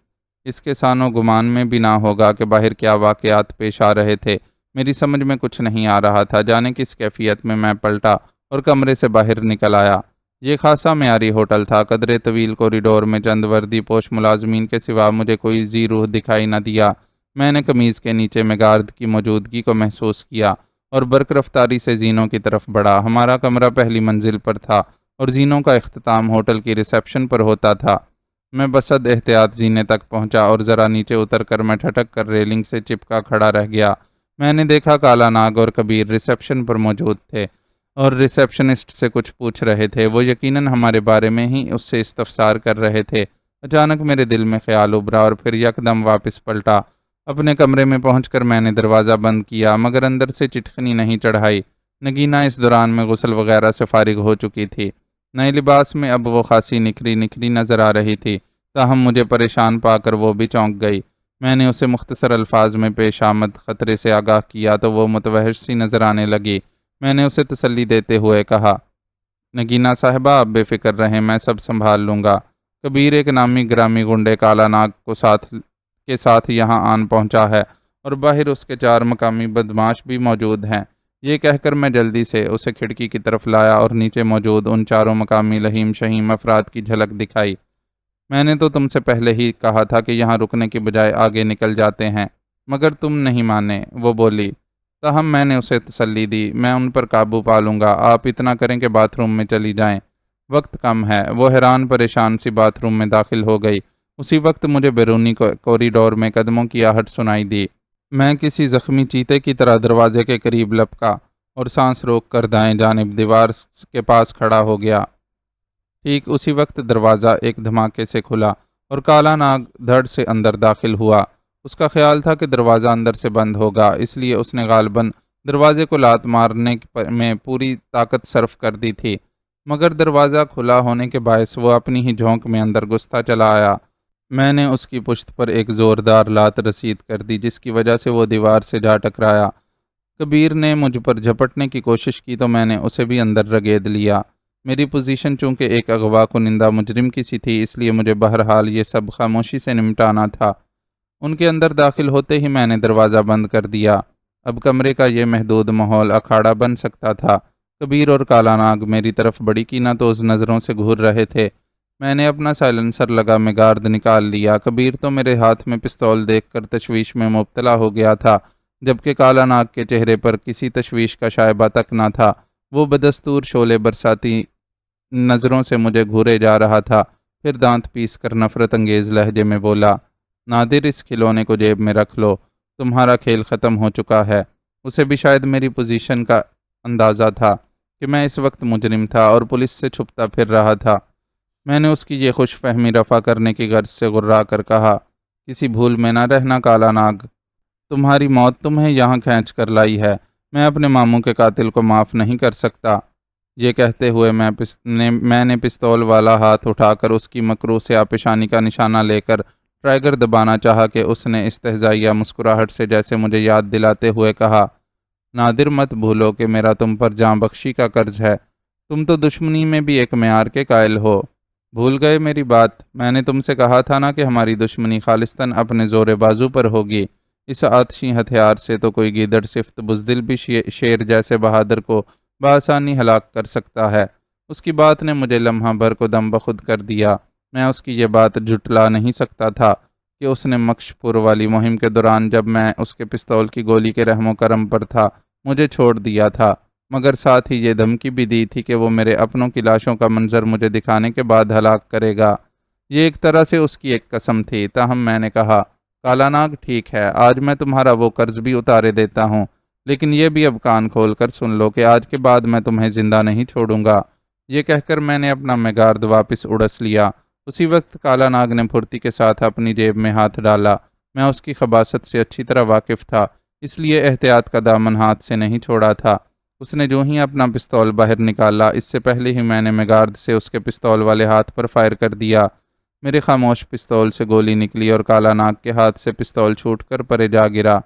اس کے سان و گمان میں بھی نہ ہوگا کہ باہر کیا واقعات پیش آ رہے تھے۔ میری سمجھ میں کچھ نہیں آ رہا تھا۔ جانے کس کیفیت میں پلٹا اور کمرے سے باہر نکل آیا۔ یہ خاصا معیاری ہوٹل تھا۔ قدرے طویل کوریڈور میں چند وردی پوش ملازمین کے سوا مجھے کوئی ذی روح دکھائی نہ دیا۔ میں نے قمیض کے نیچے میگارد کی موجودگی کو محسوس کیا اور برق رفتاری سے زینوں کی طرف بڑھا۔ ہمارا کمرہ پہلی منزل پر تھا اور زینوں کا اختتام ہوٹل کی ریسیپشن پر ہوتا تھا۔ میں بصد احتیاط زینے تک پہنچا اور ذرا نیچے اتر کر میں ٹھٹک کر ریلنگ سے چپکا کھڑا رہ گیا۔ میں نے دیکھا کالا ناگ اور کبیر ریسیپشن پر موجود تھے اور ریسیپشنسٹ سے کچھ پوچھ رہے تھے۔ وہ یقیناً ہمارے بارے میں ہی اس سے استفسار کر رہے تھے۔ اچانک میرے دل میں خیال ابھرا اور پھر یکدم واپس پلٹا۔ اپنے کمرے میں پہنچ کر میں نے دروازہ بند کیا، مگر اندر سے چٹکنی نہیں چڑھائی۔ نگینہ اس دوران میں غسل وغیرہ سے فارغ ہو چکی تھی۔ نئے لباس میں اب وہ خاصی نکھری نظر آ رہی تھی، تاہم مجھے پریشان پا کر وہ بھی چونک گئی۔ میں نے اسے مختصر الفاظ میں پیش آمد خطرے سے آگاہ کیا تو وہ متوحش سی نظر آنے لگی۔ میں نے اسے تسلی دیتے ہوئے کہا، نگینہ صاحبہ آپ بے فکر رہیں، میں سب سنبھال لوں گا۔ کبیر ایک نامی گرامی گنڈے کالا ناگ کے ساتھ یہاں آن پہنچا ہے اور باہر اس کے 4 مقامی بدماش بھی موجود ہیں۔ یہ کہہ کر میں جلدی سے اسے کھڑکی کی طرف لایا اور نیچے موجود ان 4 مقامی لہیم شہیم افراد کی جھلک دکھائی۔ میں نے تو تم سے پہلے ہی کہا تھا کہ یہاں رکنے کی بجائے آگے نکل جاتے ہیں، مگر تم نہیں مانے، وہ بولی۔ تاہم میں نے اسے تسلی دی، میں ان پر قابو پا لوں گا، آپ اتنا کریں کہ باتھ روم میں چلی جائیں، وقت کم ہے۔ وہ حیران پریشان سی باتھ روم میں داخل ہو گئی۔ اسی وقت مجھے بیرونی کوریڈور میں قدموں کی آہٹ سنائی دی۔ میں کسی زخمی چیتے کی طرح دروازے کے قریب لپکا اور سانس روک کر دائیں جانب دیوار کے پاس کھڑا ہو گیا۔ ٹھیک اسی وقت دروازہ ایک دھماکے سے کھلا اور کالا ناگ دھڑ سے اندر داخل ہوا۔ اس کا خیال تھا کہ دروازہ اندر سے بند ہوگا، اس لیے اس نے غالباً دروازے کو لات مارنے میں پوری طاقت صرف کر دی تھی، مگر دروازہ کھلا ہونے کے باعث وہ اپنی ہی جھونک میں اندر گھستا چلا آیا۔ میں نے اس کی پشت پر ایک زوردار لات رسید کر دی، جس کی وجہ سے وہ دیوار سے جا ٹکرایا۔ کبیر نے مجھ پر جھپٹنے کی کوشش کی تو میں نے اسے بھی اندر رگید لیا۔ میری پوزیشن چونکہ ایک اغوا کنندہ مجرم کی سی تھی، اس لیے مجھے بہرحال یہ سب خاموشی سے نمٹانا تھا۔ ان کے اندر داخل ہوتے ہی میں نے دروازہ بند کر دیا۔ اب کمرے کا یہ محدود ماحول اکھاڑا بن سکتا تھا۔ کبیر اور کالا ناگ میری طرف بڑی کینہ نظروں سے گھور رہے تھے۔ میں نے اپنا سائلنسر لگا میگارد نکال لیا۔ کبیر تو میرے ہاتھ میں پستول دیکھ کر تشویش میں مبتلا ہو گیا تھا، جبکہ کالا ناگ کے چہرے پر کسی تشویش کا شائبہ تک نہ تھا۔ وہ بدستور شعلے برساتی نظروں سے مجھے گھورے جا رہا تھا، پھر دانت پیس کر نفرت انگیز لہجے میں بولا، نادر اس کھلونے کو جیب میں رکھ لو، تمہارا کھیل ختم ہو چکا ہے۔ اسے بھی شاید میری پوزیشن کا اندازہ تھا کہ میں اس وقت مجرم تھا اور پولیس سے چھپتا پھر رہا تھا۔ میں نے اس کی یہ خوش فہمی رفع کرنے کی غرض سے غرا کر کہا، کسی بھول میں نہ رہنا کالا ناگ، تمہاری موت تمہیں یہاں کھینچ کر لائی ہے، میں اپنے ماموں کے قاتل کو معاف نہیں کر سکتا۔ یہ کہتے ہوئے میں نے پستول والا ہاتھ اٹھا کر اس کی مکروہ سے آپیشانی کا نشانہ لے کر ٹرائگر دبانا چاہا کہ اس نے استہزائیہ مسکراہٹ سے جیسے مجھے یاد دلاتے ہوئے کہا، نادر مت بھولو کہ میرا تم پر جاں بخشی کا قرض ہے، تم تو دشمنی میں بھی ایک معیار کے قائل ہو۔ بھول گئے میری بات؟ میں نے تم سے کہا تھا نا کہ ہماری دشمنی خالصتاً اپنے زور بازو پر ہوگی۔ اس آتشی ہتھیار سے تو کوئی گیدڑ صفت بزدل بھی شیر جیسے بہادر کو بآسانی ہلاک کر سکتا ہے۔ اس کی بات نے مجھے لمحہ بھر کو دم بخود کر دیا۔ میں اس کی یہ بات جھٹلا نہیں سکتا تھا کہ اس نے مکش پور والی مہم کے دوران جب میں اس کے پستول کی گولی کے رحم و کرم پر تھا مجھے چھوڑ دیا تھا، مگر ساتھ ہی یہ دھمکی بھی دی تھی کہ وہ میرے اپنوں کی لاشوں کا منظر مجھے دکھانے کے بعد ہلاک کرے گا۔ یہ ایک طرح سے اس کی ایک قسم تھی۔ تاہم میں نے کہا، کالا ناگ ٹھیک ہے، آج میں تمہارا وہ قرض بھی اتارے دیتا ہوں، لیکن یہ بھی اب کان کھول کر سن لو کہ آج کے بعد میں تمہیں زندہ نہیں چھوڑوں گا۔ یہ کہہ کر میں نے اپنا میگارد واپس اڑس لیا۔ اسی وقت کالا ناگ نے پھرتی کے ساتھ اپنی جیب میں ہاتھ ڈالا۔ میں اس کی خباثت سے اچھی طرح واقف تھا، اس لیے احتیاط کا دامن ہاتھ سے نہیں چھوڑا تھا۔ اس نے جو ہی اپنا پستول باہر نکالا، اس سے پہلے ہی میں نے میگارد سے اس کے پستول والے ہاتھ پر فائر کر دیا۔ میرے خاموش پستول سے گولی نکلی اور کالا ناگ کے ہاتھ سے پستول چھوٹ کر پرے جا گرا۔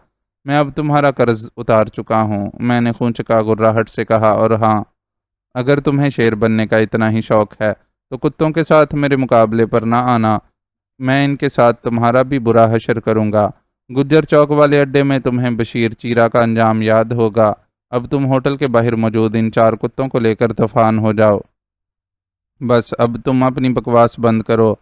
میں اب تمہارا قرض اتار چکا ہوں، میں نے خونچکا غراہٹ سے کہا، اور ہاں، اگر تمہیں شیر بننے کا اتنا ہی شوق ہے تو کتوں کے ساتھ میرے مقابلے پر نہ آنا، میں ان کے ساتھ تمہارا بھی برا حشر کروں گا۔ گجر چوک والے اڈے میں تمہیں بشیر چیرا کا انجام یاد ہوگا۔ اب تم ہوٹل کے باہر موجود ان 4 کتوں کو لے کر دفان ہو جاؤ۔ بس اب تم اپنی بکواس بند کرو۔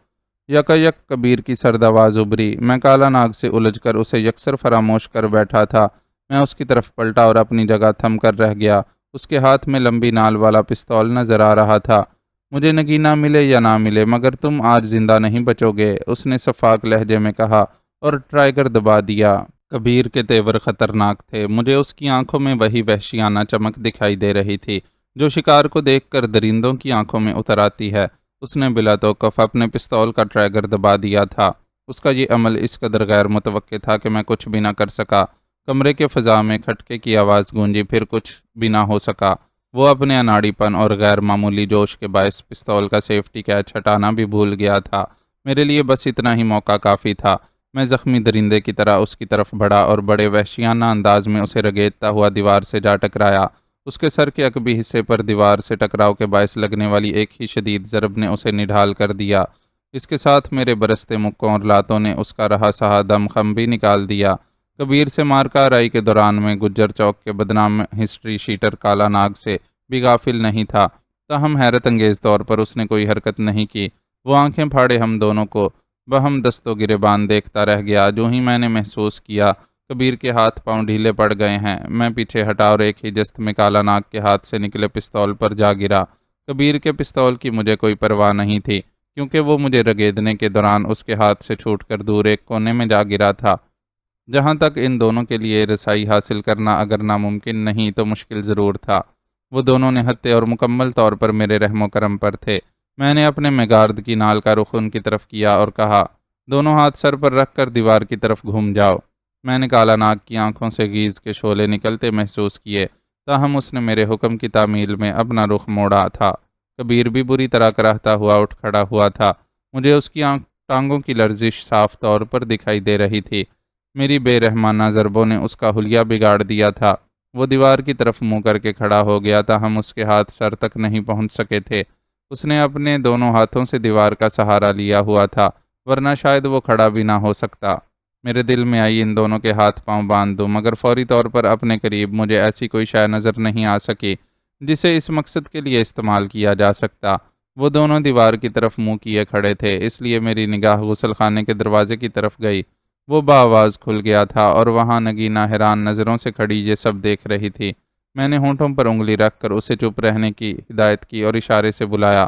یک کبیر کی سرد آواز ابھری۔ میں کالا ناگ سے الجھ کر اسے یکسر فراموش کر بیٹھا تھا۔ میں اس کی طرف پلٹا اور اپنی جگہ تھم کر رہ گیا۔ اس کے ہاتھ میں لمبی نال والا پستول نظر آ رہا تھا۔ مجھے نگینہ ملے یا نہ ملے، مگر تم آج زندہ نہیں بچو گے، اس نے شفاق لہجے میں کہا اور ٹرائگر دبا دیا۔ کبیر کے تیور خطرناک تھے۔ مجھے اس کی آنکھوں میں وہی وحشیانہ چمک دکھائی دے رہی تھی جو شکار کو دیکھ کر درندوں کی آنکھوں میں اتر آتی ہے۔ اس نے بلا توقف اپنے پستول کا ٹرائگر دبا دیا تھا۔ اس کا یہ عمل اس قدر غیر متوقع تھا کہ میں کچھ بھی نہ کر سکا۔ کمرے کے فضا میں کھٹکے کی آواز گونجی، پھر کچھ بھی نہ ہو سکا۔ وہ اپنے اناڑی پن اور غیر معمولی جوش کے باعث پستول کا سیفٹی کیچ ہٹانا بھی بھول گیا تھا۔ میرے لیے بس اتنا ہی موقع کافی تھا۔ میں زخمی درندے کی طرح اس کی طرف بڑھا اور بڑے وحشیانہ انداز میں اسے رگیدتا ہوا دیوار سے جا ٹکرایا۔ اس کے سر کے عقبی حصے پر دیوار سے ٹکراؤ کے باعث لگنے والی ایک ہی شدید ضرب نے اسے نڈھال کر دیا۔ اس کے ساتھ میرے برستے مکوں اور لاتوں نے اس کا رہا سہا دم خم بھی نکال دیا۔ کبیر سے مار کارروائی کے دوران میں گجر چوک کے بدنام ہسٹری شیٹر کالا ناگ سے بھی غافل نہیں تھا۔ تاہم حیرت انگیز طور پر اس نے کوئی حرکت نہیں کی۔ وہ آنکھیں پھاڑے ہم دونوں کو بہم دست و گریبان دیکھتا رہ گیا۔ جو ہی میں نے محسوس کیا کبیر کے ہاتھ پاؤں ڈھیلے پڑ گئے ہیں، میں پیچھے ہٹا اور ایک ہی جست میں کالا ناگ کے ہاتھ سے نکلے پستول پر جا گرا۔ کبیر کے پستول کی مجھے کوئی پرواہ نہیں تھی، کیونکہ وہ مجھے رگیدنے کے دوران اس کے ہاتھ سے چھوٹ کر دور ایک کونے میں جا گرا تھا، جہاں تک ان دونوں کے لیے رسائی حاصل کرنا اگر ناممکن نہیں تو مشکل ضرور تھا۔ وہ دونوں نہتے اور مکمل طور پر میرے رحم و کرم پر تھے۔ میں نے اپنے میگارد کی نال کا رخ ان کی طرف کیا اور کہا، دونوں ہاتھ سر پر رکھ کر دیوار کی طرف گھوم جاؤ۔ میں نے کالا ناگ کی آنکھوں سے گیز کے شعلے نکلتے محسوس کیے، تاہم اس نے میرے حکم کی تعمیل میں اپنا رخ موڑا تھا۔ کبیر بھی بری طرح کراہتا ہوا اٹھ کھڑا ہوا تھا۔ مجھے اس کی ٹانگوں کی لرزش صاف طور پر دکھائی دے رہی تھی۔ میری بے رحمانہ ضربوں نے اس کا حلیہ بگاڑ دیا تھا۔ وہ دیوار کی طرف منہ کر کے کھڑا ہو گیا، تاہم اس کے ہاتھ سر تک نہیں پہنچ سکے تھے۔ اس نے اپنے دونوں ہاتھوں سے دیوار کا سہارا لیا ہوا تھا، ورنہ شاید وہ کھڑا بھی نہ ہو سکتا۔ میرے دل میں آئی ان دونوں کے ہاتھ پاؤں باندھ دوں، مگر فوری طور پر اپنے قریب مجھے ایسی کوئی شے نظر نہیں آ سکی جسے اس مقصد کے لیے استعمال کیا جا سکتا۔ وہ دونوں دیوار کی طرف منہ کیے کھڑے تھے، اس لیے میری نگاہ غسل خانے کے دروازے کی طرف گئی۔ وہ بآواز کھل گیا تھا اور وہاں نگینہ حیران نظروں سے کھڑی یہ سب دیکھ رہی تھی۔ میں نے ہونٹوں پر انگلی رکھ کر اسے چپ رہنے کی ہدایت کی اور اشارے سے بلایا۔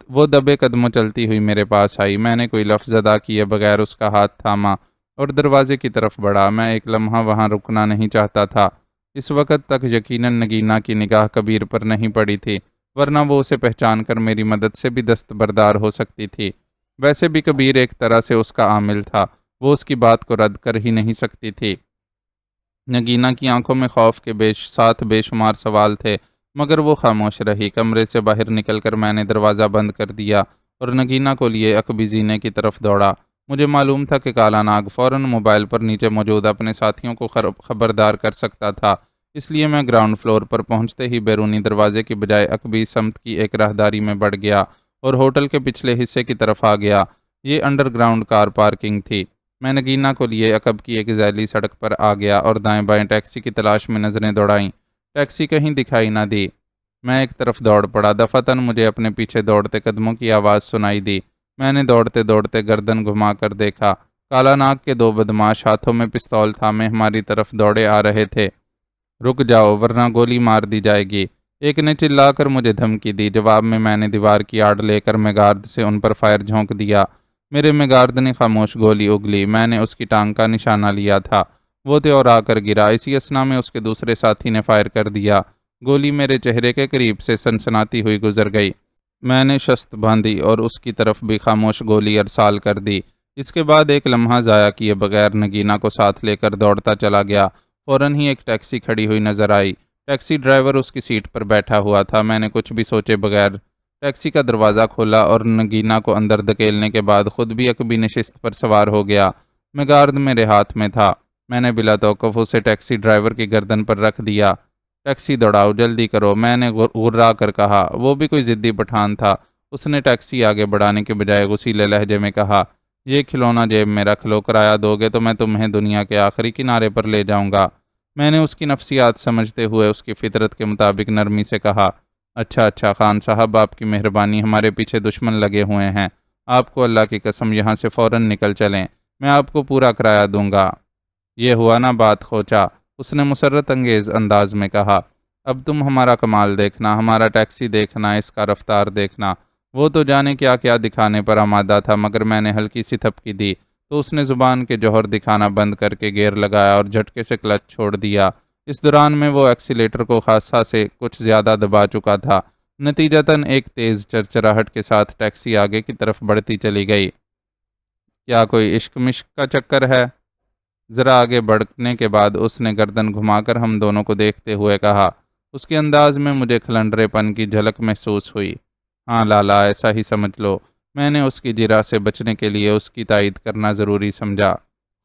وہ دبے قدموں چلتی ہوئی میرے پاس آئی۔ میں نے کوئی لفظ ادا کیے بغیر اس کا ہاتھ تھاما اور دروازے کی طرف بڑھا۔ میں ایک لمحہ وہاں رکنا نہیں چاہتا تھا۔ اس وقت تک یقیناً نگینہ کی نگاہ کبیر پر نہیں پڑی تھی، ورنہ وہ اسے پہچان کر میری مدد سے بھی دستبردار ہو سکتی تھی۔ ویسے بھی کبیر ایک طرح سے اس کا عامل تھا، وہ اس کی بات کو رد کر ہی نہیں سکتی تھی۔ نگینہ کی آنکھوں میں خوف کے ساتھ بے شمار سوال تھے، مگر وہ خاموش رہی۔ کمرے سے باہر نکل کر میں نے دروازہ بند کر دیا اور نگینہ کو لیے عقبی زینے کی طرف دوڑا۔ مجھے معلوم تھا کہ کالا ناگ فوراً موبائل پر نیچے موجود اپنے ساتھیوں کو خبردار کر سکتا تھا، اس لیے میں گراؤنڈ فلور پر پہنچتے ہی بیرونی دروازے کی بجائے عقبی سمت کی ایک راہداری میں بڑھ گیا اور ہوٹل کے پچھلے حصے کی طرف آ گیا۔ یہ انڈر گراؤنڈ کار پارکنگ تھی۔ میں نگینہ کو لیے عقب کی ایک ذیلی سڑک پر آ گیا اور دائیں بائیں ٹیکسی کی تلاش میں نظریں دوڑائیں۔ ٹیکسی کہیں دکھائی نہ دی۔ میں ایک طرف دوڑ پڑا۔ دفعتاً مجھے اپنے پیچھے دوڑتے قدموں کی آواز سنائی دی۔ میں نے دوڑتے دوڑتے گردن گھما کر دیکھا۔ کالا ناگ کے دو بدماش ہاتھوں میں پستول تھامے ہماری طرف دوڑے آ رہے تھے۔ رک جاؤ ورنہ گولی مار دی جائے گی، ایک نے چلا کر مجھے دھمکی دی۔ جواب میں نے دیوار کی آڑ لے کر میگارد سے ان پر فائر جھونک دیا۔ میرے میگارد نے خاموش گولی اگلی۔ میں نے اس کی ٹانگ کا نشانہ لیا تھا، وہ تیورا کر گرا۔ اسی اثنا میں اس کے دوسرے ساتھی نے فائر کر دیا۔ گولی میرے چہرے کے قریب سے سنسناتی ہوئی گزر گئی۔ میں نے شست باندھی اور اس کی طرف بھی خاموش گولی ارسال کر دی۔ اس کے بعد ایک لمحہ ضائع کیے بغیر نگینہ کو ساتھ لے کر دوڑتا چلا گیا۔ فوراً ہی ایک ٹیکسی کھڑی ہوئی نظر آئی۔ ٹیکسی ڈرائیور اس کی سیٹ پر بیٹھا ہوا تھا۔ میں نے کچھ بھی سوچے بغیر ٹیکسی کا دروازہ کھولا اور نگینہ کو اندر دھکیلنے کے بعد خود بھی عقبی نشست پر سوار ہو گیا۔ میگارد میرے ہاتھ میں تھا۔ میں نے بلا توقف اسے ٹیکسی ڈرائیور کی گردن پر رکھ دیا۔ ٹیکسی دوڑاؤ، جلدی کرو، میں نے غرا کر کہا۔ وہ بھی کوئی ضدی پٹھان تھا۔ اس نے ٹیکسی آگے بڑھانے کے بجائے غصیلے لہجے میں کہا، یہ کھلونا جیب میں رکھ لو، کرایہ دو گے تو میں تمہیں دنیا کے آخری کنارے پر لے جاؤں گا۔ میں نے اس کی نفسیات سمجھتے ہوئے اس کی فطرت کے مطابق نرمی سے کہا، اچھا خان صاحب، آپ کی مہربانی، ہمارے پیچھے دشمن لگے ہوئے ہیں، آپ کو اللہ کی قسم یہاں سے فوراً نکل چلیں، میں آپ کو پورا کرایہ دوں گا۔ یہ ہوا نا بات خوچا، اس نے مسرت انگیز انداز میں کہا۔ اب تم ہمارا کمال دیکھنا، ہمارا ٹیکسی دیکھنا، اس کا رفتار دیکھنا۔ وہ تو جانے کیا کیا دکھانے پر آمادہ تھا، مگر میں نے ہلکی سی تھپکی دی تو اس نے زبان کے جوہر دکھانا بند کر کے گیئر لگایا اور جھٹکے سے کلچ چھوڑ دیا۔ اس دوران میں وہ ایکسیلیٹر کو خاصا سے کچھ زیادہ دبا چکا تھا۔ نتیجتاً ایک تیز چرچراہٹ کے ساتھ ٹیکسی آگے کی طرف بڑھتی چلی گئی۔ کیا کوئی عشق مشق کا چکر ہے؟ ذرا آگے بڑھنے کے بعد اس نے گردن گھما کر ہم دونوں کو دیکھتے ہوئے کہا۔ اس کے انداز میں مجھے کھلنڈرے پن کی جھلک محسوس ہوئی۔ ہاں لالا، ایسا ہی سمجھ لو۔ میں نے اس کی جرح سے بچنے کے لیے اس کی تائید کرنا ضروری سمجھا۔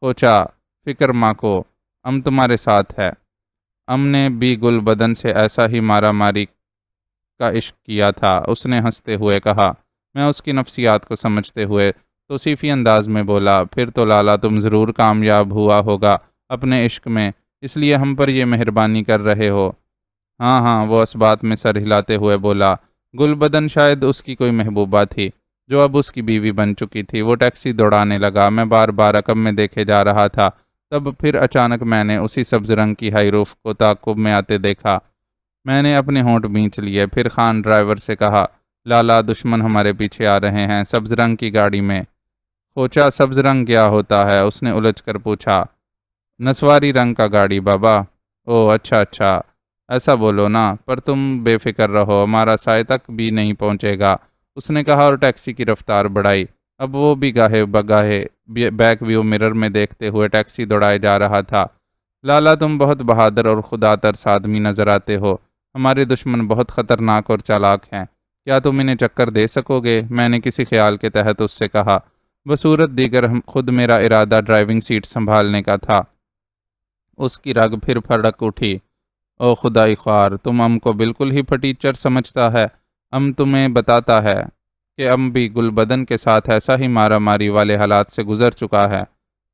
خوچا، فکر ماں کو، ہم تمہارے ساتھ ہے۔ ام نے بھی گل بدن سے ایسا ہی مارا ماری کا عشق کیا تھا، اس نے ہنستے ہوئے کہا۔ میں اس کی نفسیات کو سمجھتے ہوئے توصیفی انداز میں بولا، پھر تو لالا تم ضرور کامیاب ہوا ہوگا اپنے عشق میں، اس لیے ہم پر یہ مہربانی کر رہے ہو۔ ہاں، وہ اس بات میں سر ہلاتے ہوئے بولا۔ گل بدن شاید اس کی کوئی محبوبہ تھی۔ جو اب اس کی بیوی بن چکی تھی، وہ ٹیکسی دوڑانے لگا۔ میں بار بار عقب میں دیکھے جا رہا تھا، تب پھر اچانک میں نے اسی سبز رنگ کی ہائی روف کو تعاقب میں آتے دیکھا۔ میں نے اپنے ہونٹ بھینچ لیے، پھر خان ڈرائیور سے کہا، لالا، دشمن ہمارے پیچھے آ رہے ہیں، سبز رنگ کی گاڑی میں۔ پوچھا، سبز رنگ کیا ہوتا ہے؟ اس نے الجھ کر پوچھا۔ نسواری رنگ کا گاڑی بابا۔ او اچھا اچھا، ایسا بولو نا، پر تم بے فکر رہو، ہمارا سائے تک بھی نہیں پہنچے گا، اس نے کہا اور ٹیکسی کی رفتار بڑھائی۔ اب وہ بھی گاہے بگاہے بیک ویو مرر میں دیکھتے ہوئے ٹیکسی دوڑائے جا رہا تھا۔ لالا، تم بہت بہادر اور خدا ترس آدمی نظر آتے ہو، ہمارے دشمن بہت خطرناک اور چالاک ہیں، کیا تم انہیں چکر دے سکو گے؟ میں نے کسی خیال کے تحت اس سے کہا۔ بصورت دیگر خود میرا ارادہ ڈرائیونگ سیٹ سنبھالنے کا تھا۔ اس کی رگ پھر پھڑک اٹھی۔ او خدائی خوار، تم ام کو بالکل ہی پھٹیچر سمجھتا ہے۔ ام تمہیں بتاتا ہے کہ ام بھی گل بدن کے ساتھ ایسا ہی مارا ماری والے حالات سے گزر چکا ہے۔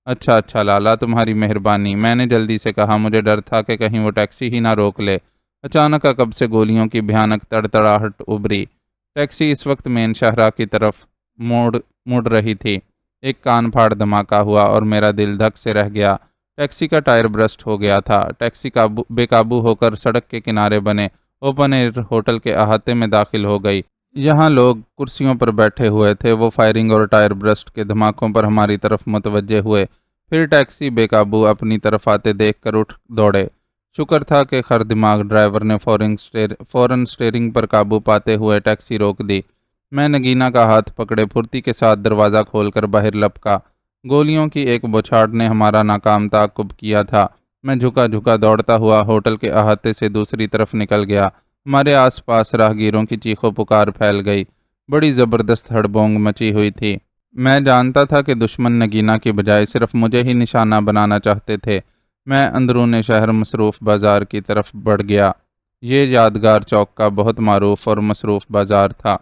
اچھا اچھا لالا، تمہاری مہربانی، میں نے جلدی سے کہا، مجھے ڈر تھا کہ کہیں وہ ٹیکسی ہی نہ روک لے۔ اچانک عقب سے گولیوں کی بھیانک تڑتڑاہٹ ابھری۔ ٹیکسی اس وقت مین شاہراہ کی طرف مڑ رہی تھی۔ ایک کان پھاڑ دھماکہ ہوا اور میرا دل دھک سے رہ گیا۔ ٹیکسی کا ٹائر برسٹ ہو گیا تھا۔ ٹیکسی بے قابو ہو کر سڑک کے کنارے بنے اوپن ایئر ہوٹل کے احاطے میں داخل ہو گئی۔ یہاں لوگ کرسیوں پر بیٹھے ہوئے تھے۔ وہ فائرنگ اور ٹائر برسٹ کے دھماکوں پر ہماری طرف متوجہ ہوئے۔ پھر ٹیکسی بے قابو اپنی طرف آتے دیکھ کر اٹھ دوڑے۔ شکر تھا کہ خر دماغ ڈرائیور نے فوراً سٹیئرنگ پر قابو پاتے ہوئے ٹیکسی روک دی۔ میں نگینا کا ہاتھ پکڑے پھرتی کے ساتھ دروازہ کھول کر باہر لپکا۔ گولیوں کی ایک بوچھاڑ نے ہمارا ناکام تعاقب کیا تھا۔ میں جھکا جھکا دوڑتا ہوا ہوٹل کے احاطے سے دوسری طرف نکل گیا۔ ہمارے آس پاس راہگیروں کی چیخو پکار پھیل گئی۔ بڑی زبردست ہڑبونگ مچی ہوئی تھی۔ میں جانتا تھا کہ دشمن نگینا کی بجائے صرف مجھے ہی نشانہ بنانا چاہتے تھے۔ میں اندرون شہر مصروف بازار کی طرف بڑھ گیا۔ یہ یادگار چوک کا بہت معروف اور مصروف بازار تھا۔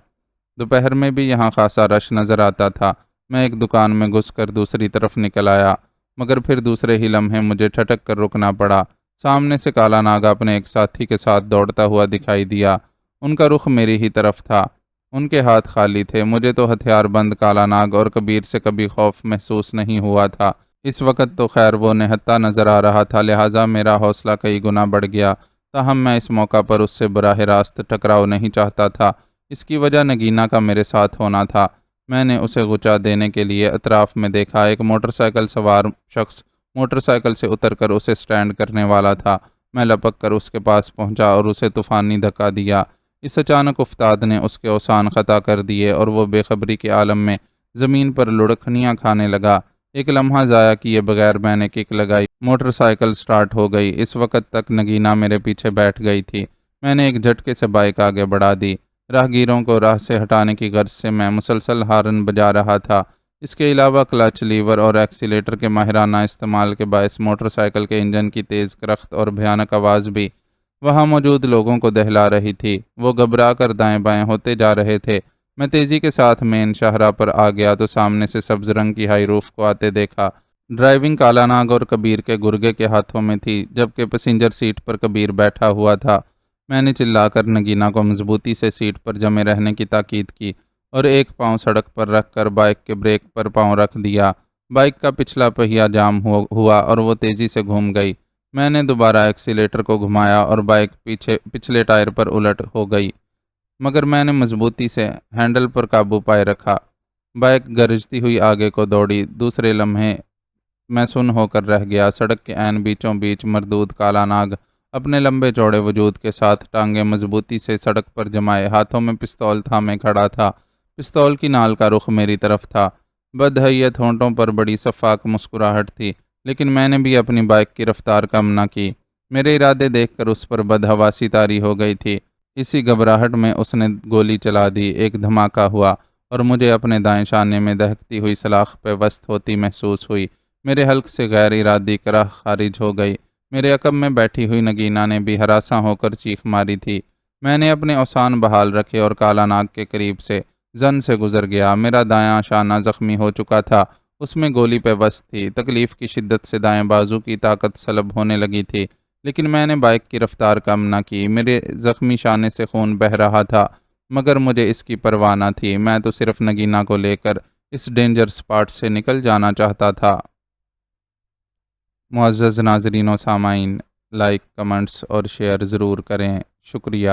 دوپہر میں بھی یہاں خاصا رش نظر آتا تھا۔ میں ایک دکان میں گھس کر دوسری طرف نکل آیا، مگر پھر دوسرے ہی لمحے مجھے ٹھٹک کر رکنا پڑا۔ سامنے سے کالا ناگ اپنے ایک ساتھی کے ساتھ دوڑتا ہوا دکھائی دیا۔ ان کا رخ میری ہی طرف تھا۔ ان کے ہاتھ خالی تھے۔ مجھے تو ہتھیار بند کالا ناگ اور کبیر سے کبھی خوف محسوس نہیں ہوا تھا۔ اس وقت تو خیر وہ نہتہ نظر آ رہا تھا، لہٰذا میرا حوصلہ کئی گنا بڑھ گیا۔ تاہم میں اس موقع پر اس سے براہ راست ٹکراؤ نہیں چاہتا تھا۔ اس کی وجہ نگینا کا میرے ساتھ ہونا تھا۔ میں نے اسے غچا دینے کے لیے اطراف میں دیکھا۔ ایک موٹر سائیکل سوار شخص موٹر سائیکل سے اتر کر اسے سٹینڈ کرنے والا تھا۔ میں لپک کر اس کے پاس پہنچا اور اسے طوفانی دھکا دیا۔ اس اچانک افتاد نے اس کے اوسان خطا کر دیے اور وہ بے خبری کے عالم میں زمین پر لڑکھنیاں کھانے لگا۔ ایک لمحہ ضائع کیے بغیر میں نے کک لگائی۔ موٹر سائیکل سٹارٹ ہو گئی۔ اس وقت تک نگینا میرے پیچھے بیٹھ گئی تھی۔ میں نے ایک جھٹکے سے بائک آگے بڑھا دی۔ راہگیروں کو راہ سے ہٹانے کی غرض سے میں مسلسل ہارن بجا رہا تھا۔ اس کے علاوہ کلچ، لیور اور ایکسیلیٹر کے ماہرانہ استعمال کے باعث موٹر سائیکل کے انجن کی تیز کرخت اور بھیانک آواز بھی وہاں موجود لوگوں کو دہلا رہی تھی۔ وہ گھبرا کر دائیں بائیں ہوتے جا رہے تھے۔ میں تیزی کے ساتھ مین شاہراہ پر آ گیا تو سامنے سے سبز رنگ کی ہائی روف کو آتے دیکھا۔ ڈرائیونگ کالا ناگ اور کبیر کے گرگے کے ہاتھوں میں تھی، جبکہ پیسنجر سیٹ پر کبیر بیٹھا ہوا تھا۔ میں نے چلا کر نگینا کو مضبوطی سے سیٹ پر جمے رہنے کی تاکید کی اور ایک پاؤں سڑک پر رکھ کر بائک کے بریک پر پاؤں رکھ دیا۔ بائک کا پچھلا پہیہ جام ہوا اور وہ تیزی سے گھوم گئی۔ میں نے دوبارہ ایکسیلیٹر کو گھمایا اور بائک پچھلے ٹائر پر الٹ ہو گئی، مگر میں نے مضبوطی سے ہینڈل پر قابو پائے رکھا۔ بائک گرجتی ہوئی آگے کو دوڑی۔ دوسرے لمحے میں سن ہو کر رہ گیا۔ سڑک کے عین بیچوں بیچ مردود کالا ناگ اپنے لمبے چوڑے وجود کے ساتھ ٹانگیں مضبوطی سے سڑک پر جمائے ہاتھوں میں پستول تھامے کھڑا تھا۔ پستول کی نال کا رخ میری طرف تھا۔ بدحیت ہونٹوں پر بڑی شفاف مسکراہٹ تھی، لیکن میں نے بھی اپنی بائک کی رفتار کم نہ کی۔ میرے ارادے دیکھ کر اس پر بدحواسی طاری ہو گئی تھی۔ اسی گھبراہٹ میں اس نے گولی چلا دی۔ ایک دھماکہ ہوا اور مجھے اپنے دائیں شانے میں دہکتی ہوئی سلاخ پہ وسط ہوتی محسوس ہوئی۔ میرے حلق سے غیر ارادی کرہ خارج ہو گئی۔ میرے عقب میں بیٹھی ہوئی نگینا نے بھی ہراساں ہو کر چیخ ماری تھی۔ میں نے اپنے اوسان بحال رکھے اور کالا ناگ کے قریب سے زن سے گزر گیا۔ میرا دایاں شانہ زخمی ہو چکا تھا، اس میں گولی پہ وسط تھی۔ تکلیف کی شدت سے دائیں بازو کی طاقت سلب ہونے لگی تھی، لیکن میں نے بائک کی رفتار کم نہ کی۔ میرے زخمی شانے سے خون بہہ رہا تھا، مگر مجھے اس کی پرواہ نہ تھی، میں تو صرف نگینہ کو لے کر اس ڈینجر سپاٹ سے نکل جانا چاہتا تھا۔ معزز ناظرین و سامعین، لائک، کمنٹس اور شیئر ضرور کریں۔ شکریہ۔